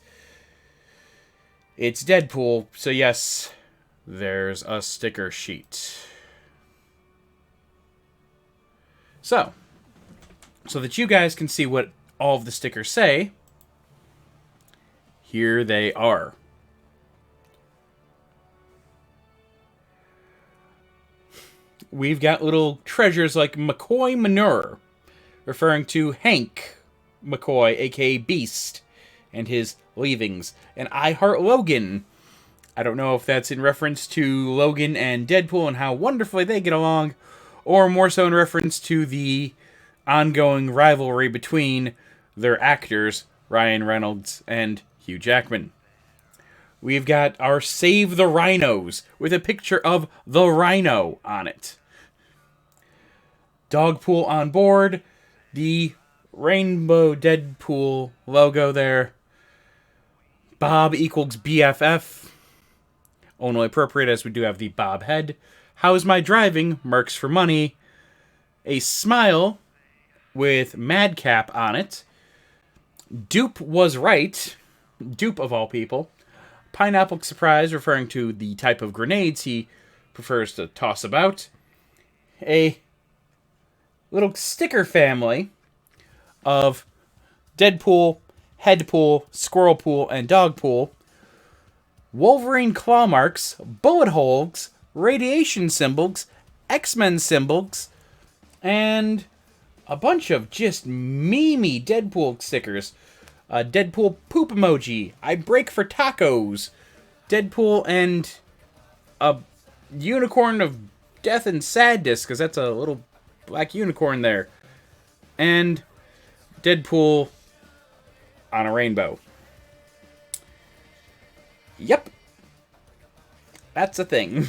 it's Deadpool, so yes, there's a sticker sheet. So that you guys can see what all of the stickers say, here they are. We've got little treasures like McCoy Manure, referring to Hank McCoy, aka Beast, and his leavings. And I Heart Logan. I don't know if that's in reference to Logan and Deadpool and how wonderfully they get along, or more so in reference to the ongoing rivalry between their actors, Ryan Reynolds and Hugh Jackman. We've got our Save the Rhinos, with a picture of the rhino on it. Dogpool on board. The rainbow Deadpool logo there. Bob equals BFF. Only appropriate as we do have the Bob head. How's my driving? Mercs for money. A smile with Madcap on it. Dupe was right. Dupe of all people. Pineapple surprise, referring to the type of grenades he prefers to toss about. A little sticker family of Deadpool, Headpool, Squirrelpool, and Dogpool. Wolverine claw marks, bullet holes, radiation symbols, X-Men symbols, and a bunch of just memey Deadpool stickers. Deadpool poop emoji, I break for tacos, Deadpool and a unicorn of death and sadness, because that's a little black unicorn there, and Deadpool on a rainbow. Yep. That's a thing.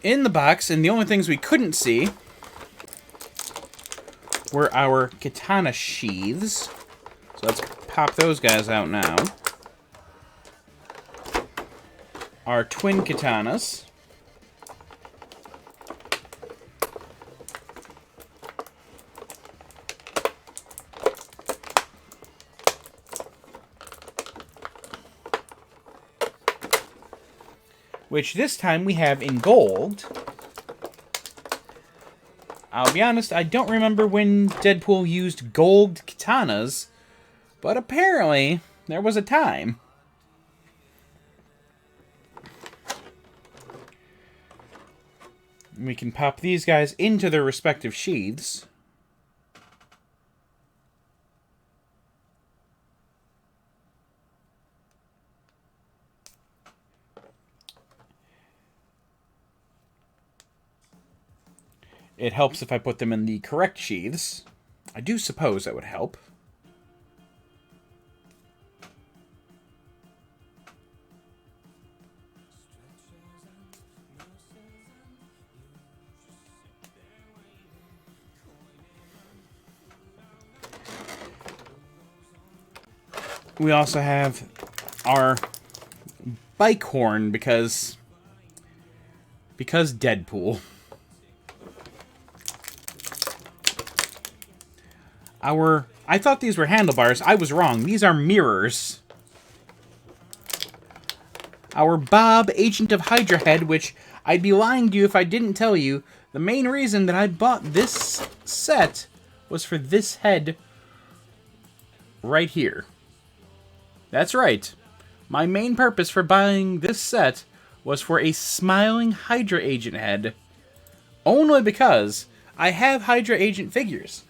In the box, and the only things we couldn't see were our katana sheaths. So let's pop those guys out now. Our twin katanas. Which this time we have in gold. I'll be honest, I don't remember when Deadpool used gold katanas, but apparently there was a time. We can pop these guys into their respective sheaths. It helps if I put them in the correct sheaths. I do suppose that would help. We also have our bike horn because Deadpool. I thought these were handlebars. I was wrong. These are mirrors. Our Bob Agent of Hydra head, which I'd be lying to you if I didn't tell you, the main reason that I bought this set was for this head right here. That's right. My main purpose for buying this set was for a smiling Hydra Agent head, only because I have Hydra Agent figures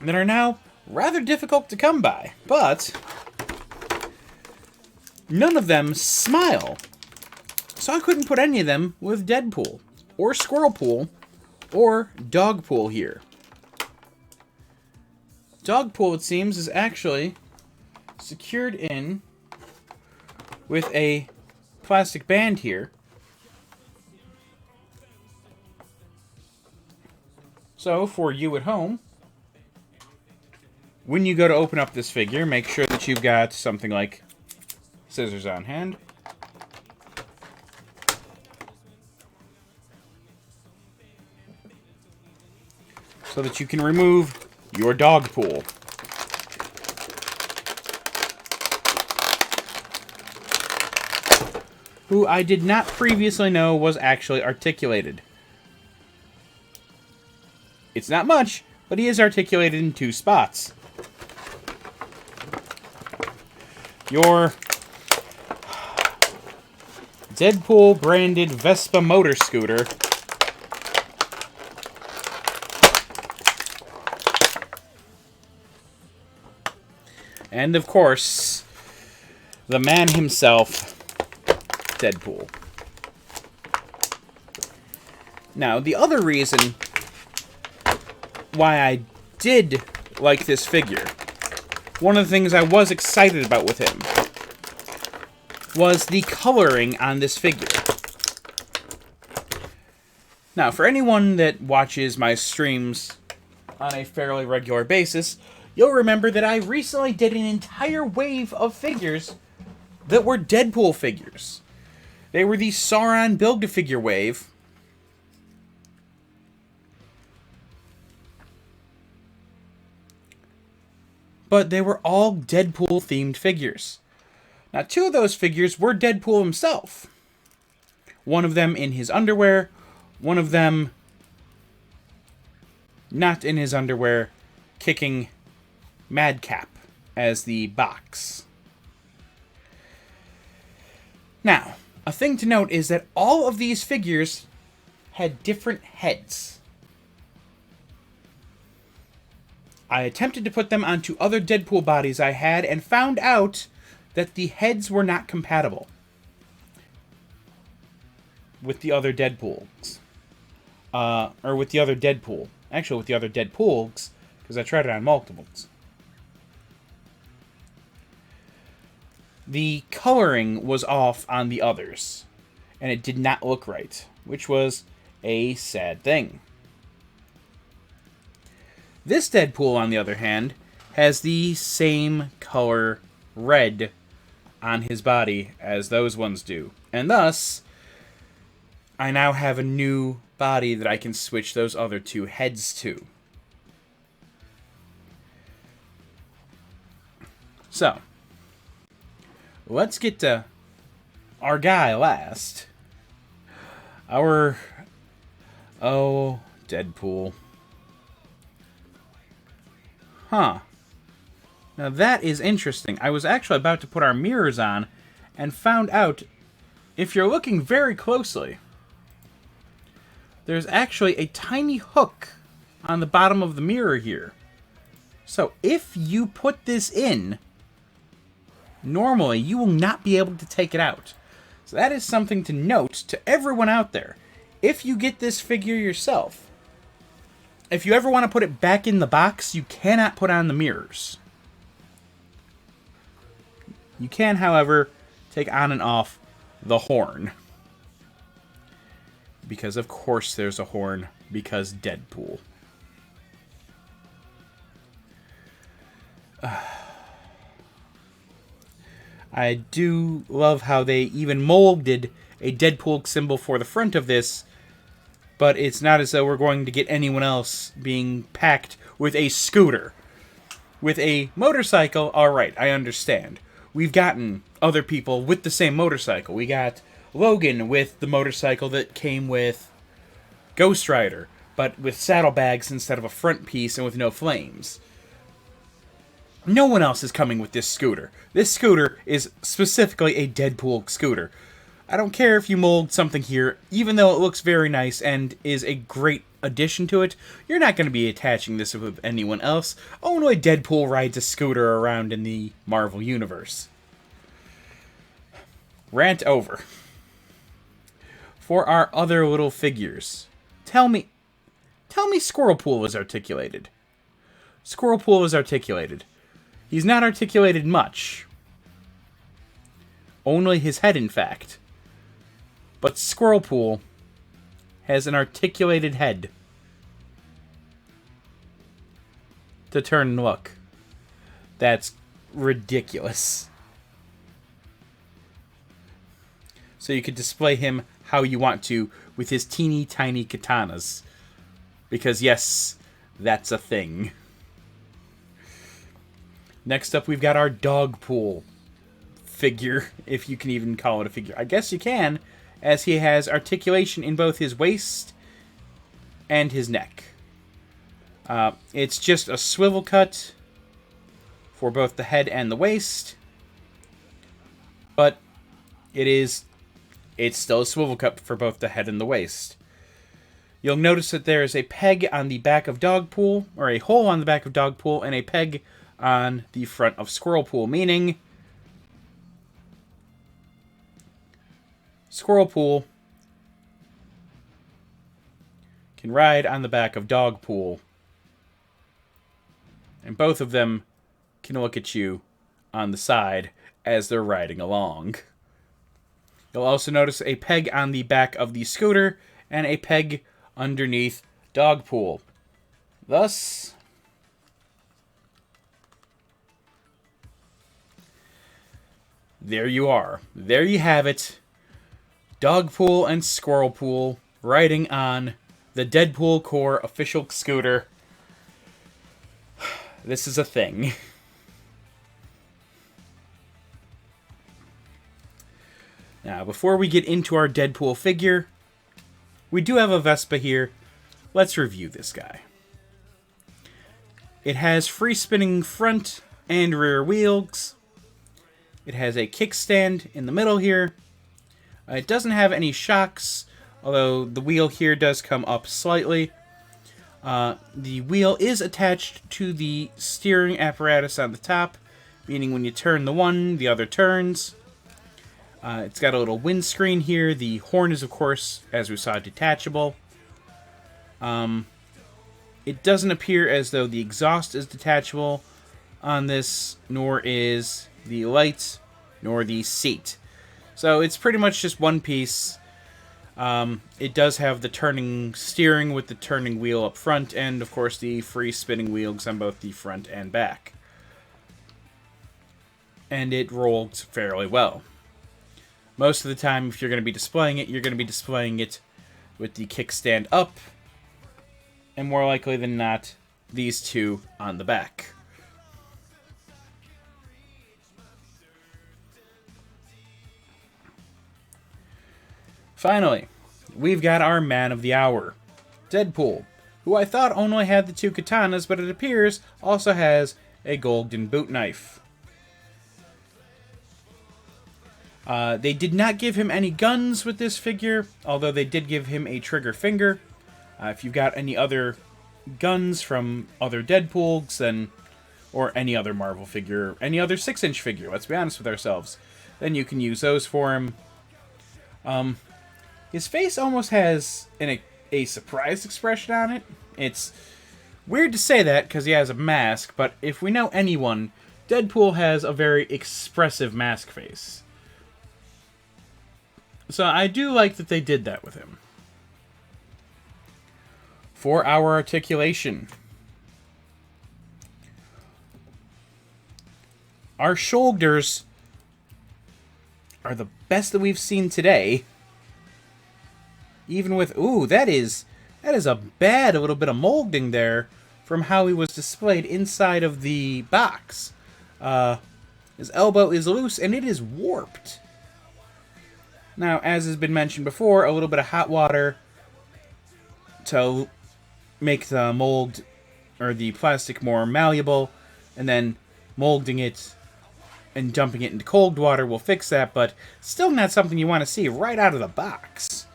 that are now rather difficult to come by, but none of them smile. So I couldn't put any of them with Deadpool, or Squirrelpool, or Dogpool here. Dogpool, it seems, is actually secured in with a plastic band here. So, for you at home, when you go to open up this figure, make sure that you've got something like scissors on hand. So that you can remove your Dogpool. Who I did not previously know was actually articulated. It's not much, but he is articulated in 2 spots. Your Deadpool branded Vespa motor scooter. And of course, the man himself, Deadpool. Now, the other reason why I did like this figure, one of the things I was excited about with him, was the coloring on this figure. Now, for anyone that watches my streams on a fairly regular basis, you'll remember that I recently did an entire wave of figures that were Deadpool figures. They were the Sauron Build-A-Figure wave. But they were all Deadpool-themed figures. Now, 2 of those figures were Deadpool himself. One of them in his underwear, one of them not in his underwear, kicking Madcap as the box. Now, a thing to note is that all of these figures had different heads. I attempted to put them onto other Deadpool bodies I had and found out that the heads were not compatible with the other Deadpools. Or with the other Deadpool. Actually, with the other Deadpools, because I tried it on multiples. The coloring was off on the others, and it did not look right, which was a sad thing. This Deadpool, on the other hand, has the same color red on his body as those ones do. And thus, I now have a new body that I can switch those other 2 heads to. So, let's get to our guy last. Deadpool. Huh. Now that is interesting. I was actually about to put our mirrors on and found out, if you're looking very closely, there's actually a tiny hook on the bottom of the mirror here. So if you put this in, normally you will not be able to take it out. So that is something to note to everyone out there. If you get this figure yourself, if you ever want to put it back in the box, you cannot put on the mirrors. You can, however, take on and off the horn. Because of course there's a horn, because Deadpool. I do love how they even molded a Deadpool symbol for the front of this, but it's not as though we're going to get anyone else being packed with a scooter. With a motorcycle, alright, I understand. We've gotten other people with the same motorcycle. We got Logan with the motorcycle that came with Ghost Rider, but with saddlebags instead of a front piece and with no flames. No one else is coming with this scooter. This scooter is specifically a Deadpool scooter. I don't care if you mold something here, even though it looks very nice and is a great addition to it, you're not going to be attaching this with anyone else. Only Deadpool rides a scooter around in the Marvel Universe. Rant over. For our other little figures, tell me Squirrelpool is articulated. Squirrelpool is articulated. He's not articulated much. Only his head, in fact. But Squirrelpool has an articulated head. To turn and look. That's ridiculous. So you could display him how you want to with his teeny tiny katanas. Because yes, that's a thing. Next up, we've got our Dogpool figure, if you can even call it a figure. I guess you can, as he has articulation in both his waist and his neck. It's just a swivel cut for both the head and the waist, but it's still a swivel cut for both the head and the waist. You'll notice that there is a peg on the back of Dogpool, or a hole on the back of Dogpool, and a peg on the front of Squirrelpool, meaning Squirrelpool can ride on the back of Dogpool, and both of them can look at you on the side as they're riding along. You'll also notice a peg on the back of the scooter and a peg underneath Dogpool. Thus, there you are. There you have it. Dogpool and Squirrelpool riding on the Deadpool Corps official scooter. This is a thing. Now, before we get into our Deadpool figure, we do have a Vespa here. Let's review this guy. It has free spinning front and rear wheels. It has a kickstand in the middle here. It doesn't have any shocks, although the wheel here does come up slightly. The wheel is attached to the steering apparatus on the top, meaning when you turn the one, the other turns. It's got a little windscreen here. The horn is, of course, as we saw, detachable. It doesn't appear as though the exhaust is detachable on this, nor is the light, nor the seat. So it's pretty much just one piece. It does have the turning steering with the turning wheel up front, and of course the free spinning wheels on both the front and back. And it rolls fairly well. Most of the time, if you're going to be displaying it, you're going to be displaying it with the kickstand up, and more likely than not, these two on the back. Finally, we've got our man of the hour, Deadpool, who I thought only had the two katanas, but it appears also has a golden boot knife. They did not give him any guns with this figure, although they did give him a trigger finger. If you've got any other guns from other Deadpools, then, or any other Marvel figure, any other 6-inch figure, let's be honest with ourselves, then you can use those for him. His face almost has a surprised expression on it. It's weird to say that because he has a mask, but if we know anyone, Deadpool has a very expressive mask face. So I do like that they did that with him. For our articulation, our shoulders are the best that we've seen today. Even with, ooh, that is a bad little bit of molding there from how he was displayed inside of the box. His elbow is loose and it is warped. Now, as has been mentioned before, a little bit of hot water to make the mold or the plastic more malleable, and then molding it and dumping it into cold water will fix that, but still not something you want to see right out of the box.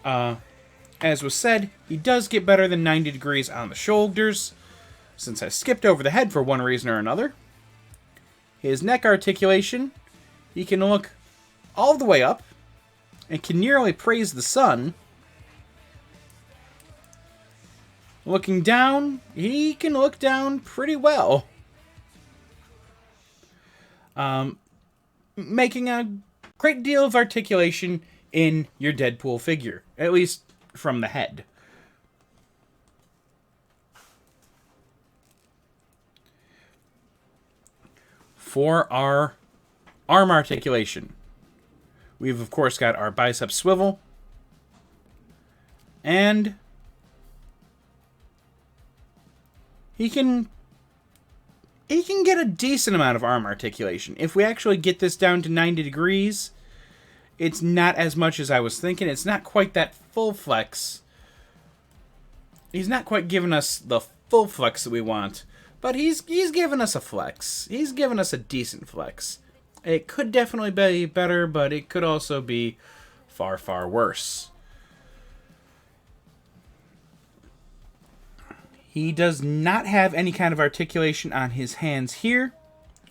As was said, he does get better than 90 degrees on the shoulders, since I skipped over the head for one reason or another. His neck articulation, he can look all the way up, and can nearly praise the sun. Looking down, he can look down pretty well. Making a great deal of articulation in your Deadpool figure, at least from the head. For our arm articulation, we've of course got our bicep swivel, and he can get a decent amount of arm articulation. If we actually get this down to 90 degrees, it's not as much as I was thinking. It's not quite that full flex. He's not quite giving us the full flex that we want, but he's giving us a flex. He's giving us a decent flex. It could definitely be better, but it could also be far, far worse. He does not have any kind of articulation on his hands here,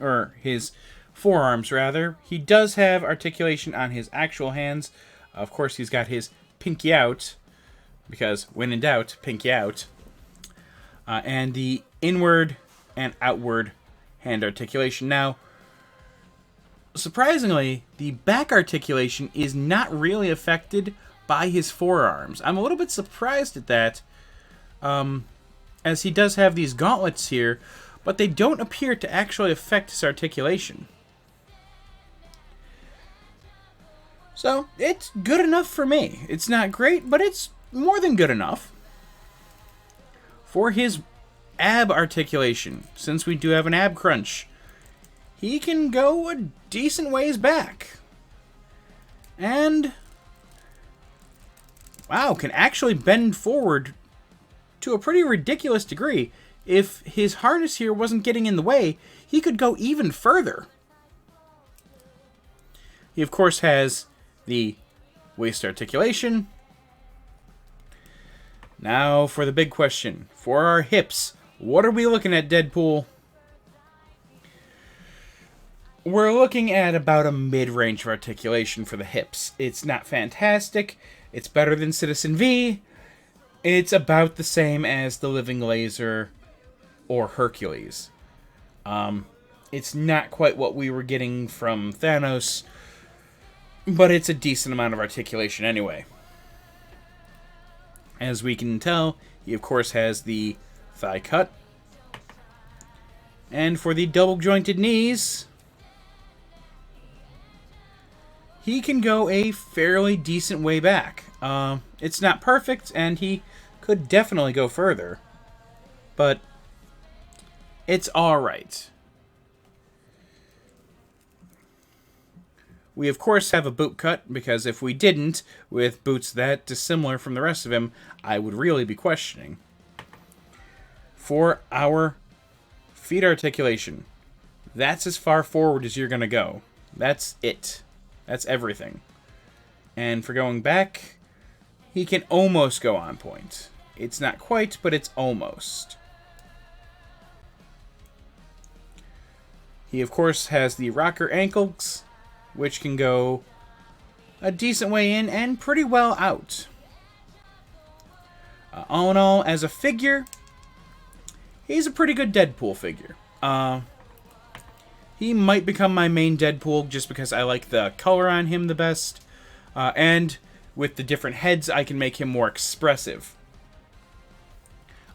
or his forearms, rather. He does have articulation on his actual hands. Of course, he's got his pinky out, because when in doubt, pinky out. And the inward and outward hand articulation. Now, surprisingly, the back articulation is not really affected by his forearms. I'm a little bit surprised at that, as he does have these gauntlets here, but they don't appear to actually affect his articulation. So, it's good enough for me. It's not great, but it's more than good enough. For his ab articulation, since we do have an ab crunch, he can go a decent ways back. And, wow, can actually bend forward to a pretty ridiculous degree. If his harness here wasn't getting in the way, he could go even further. He, of course, has the waist articulation. Now for the big question. For our hips, what are we looking at, Deadpool? We're looking at about a mid-range of articulation for the hips. It's not fantastic. It's better than Citizen V. It's about the same as the Living Laser or Hercules. It's not quite what we were getting from Thanos, but it's a decent amount of articulation anyway. As we can tell, he of course has the thigh cut. And for the double jointed knees, he can go a fairly decent way back. It's not perfect, and he could definitely go further, but it's alright. We, of course, have a boot cut, because if we didn't, with boots that dissimilar from the rest of him, I would really be questioning. For our feet articulation, that's as far forward as you're going to go. That's it. That's everything. And for going back, he can almost go on point. It's not quite, but it's almost. He, of course, has the rocker ankles, which can go a decent way in and pretty well out. All in all, as a figure, he's a pretty good Deadpool figure. He might become my main Deadpool just because I like the color on him the best. And with the different heads, I can make him more expressive.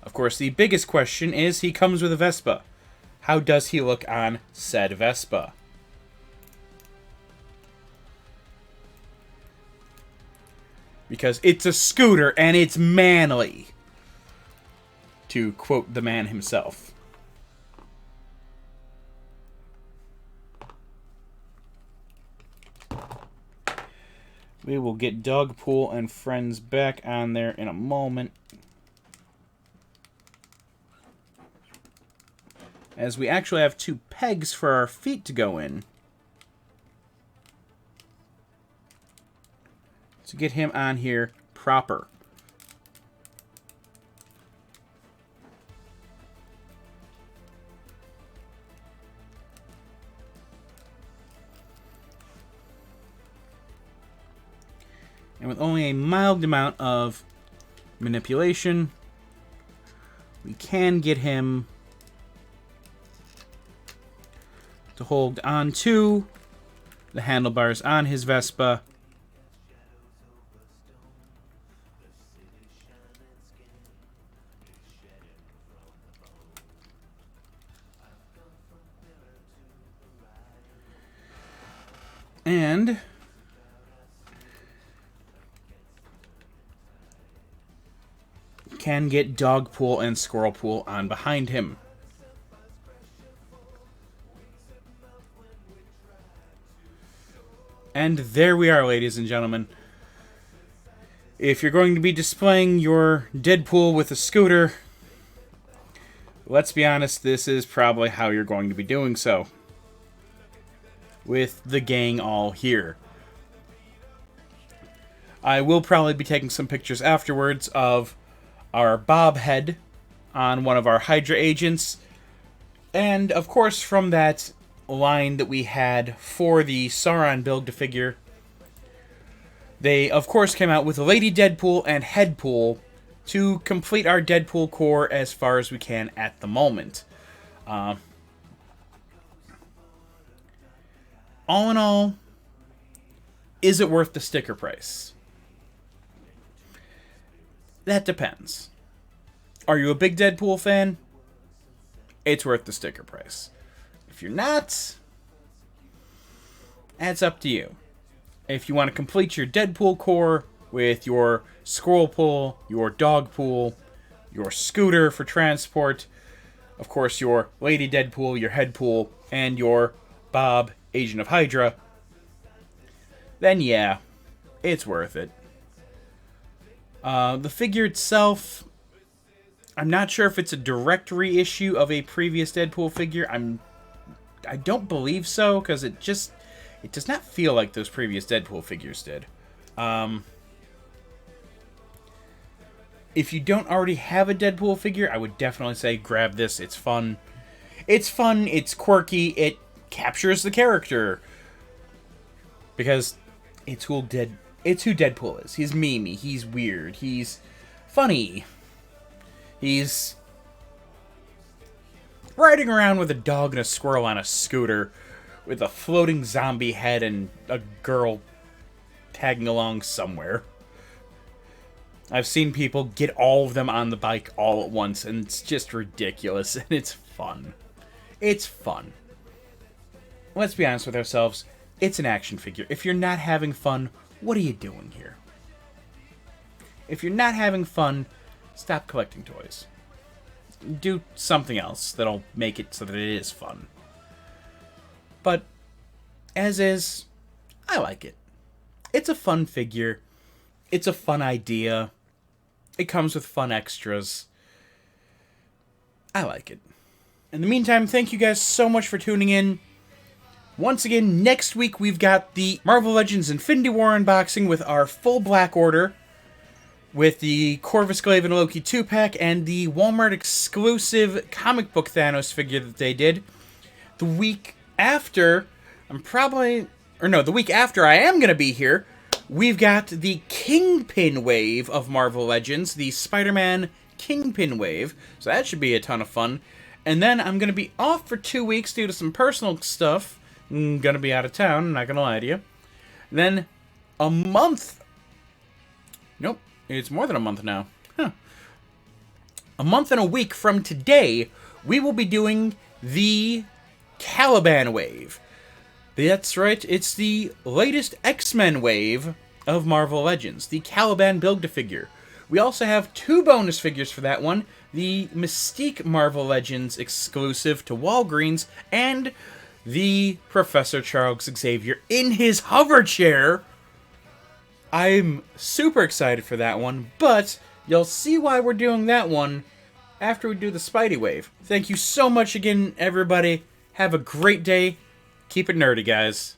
Of course, the biggest question is he comes with a Vespa. How does he look on said Vespa? Because it's a scooter and it's manly, to quote the man himself. We will get Dogpool and friends back on there in a moment, as we actually have 2 pegs for our feet to go in. To get him on here proper. And with only a mild amount of manipulation, we can get him to hold on to the handlebars on his Vespa. And can get Dogpool and Squirrelpool on behind him. And there we are, ladies and gentlemen. If you're going to be displaying your Deadpool with a scooter, let's be honest, this is probably how you're going to be doing so. With the gang all here. I will probably be taking some pictures afterwards of our Bob head on one of our Hydra agents. And, of course, from that line that we had for the Sauron build-to-figure, they, of course, came out with Lady Deadpool and Headpool to complete our Deadpool core as far as we can at the moment. All in all, is it worth the sticker price? That depends. Are you a big Deadpool fan? It's worth the sticker price. If you're not, that's up to you. If you want to complete your Deadpool core with your squirrel pool, your dog pool, your scooter for transport, of course your Lady Deadpool, your head pool, and your Bob, Agent of Hydra, then yeah, it's worth it. The figure itself, I'm not sure if it's a direct reissue of a previous Deadpool figure. I don't believe so, because it does not feel like those previous Deadpool figures did. If you don't already have a Deadpool figure, I would definitely say grab this. It's fun. It's fun, it's quirky, it captures the character. Because it's who Deadpool is. He's memey, he's weird, he's funny. He's riding around with a dog and a squirrel on a scooter with a floating zombie head and a girl tagging along somewhere. I've seen people get all of them on the bike all at once, and it's just ridiculous, and it's fun. It's fun. Let's be honest with ourselves, it's an action figure. If you're not having fun, what are you doing here? If you're not having fun, stop collecting toys. Do something else that'll make it so that it is fun. But, as is, I like it. It's a fun figure. It's a fun idea. It comes with fun extras. I like it. In the meantime, thank you guys so much for tuning in. Once again, next week we've got the Marvel Legends Infinity War unboxing with our full Black Order, with the Corvus Glaive and Loki 2-pack, and the Walmart exclusive comic book Thanos figure that they did. The week after, the week after I am going to be here, we've got the Kingpin wave of Marvel Legends, the Spider-Man Kingpin wave, so that should be a ton of fun. And then I'm going to be off for 2 weeks due to some personal stuff. I'm going to be out of town, I'm not going to lie to you. Then a month... Nope, it's more than a month now. A month and a week from today, we will be doing the Caliban wave. That's right, it's the latest X-Men wave of Marvel Legends, the Caliban Build-A-Figure. We also have 2 bonus figures for that one, the Mystique Marvel Legends exclusive to Walgreens, and the Professor Charles Xavier in his hover chair. I'm super excited for that one, but you'll see why we're doing that one after we do the Spidey wave. Thank you so much again, everybody. Have a great day. Keep it nerdy, guys.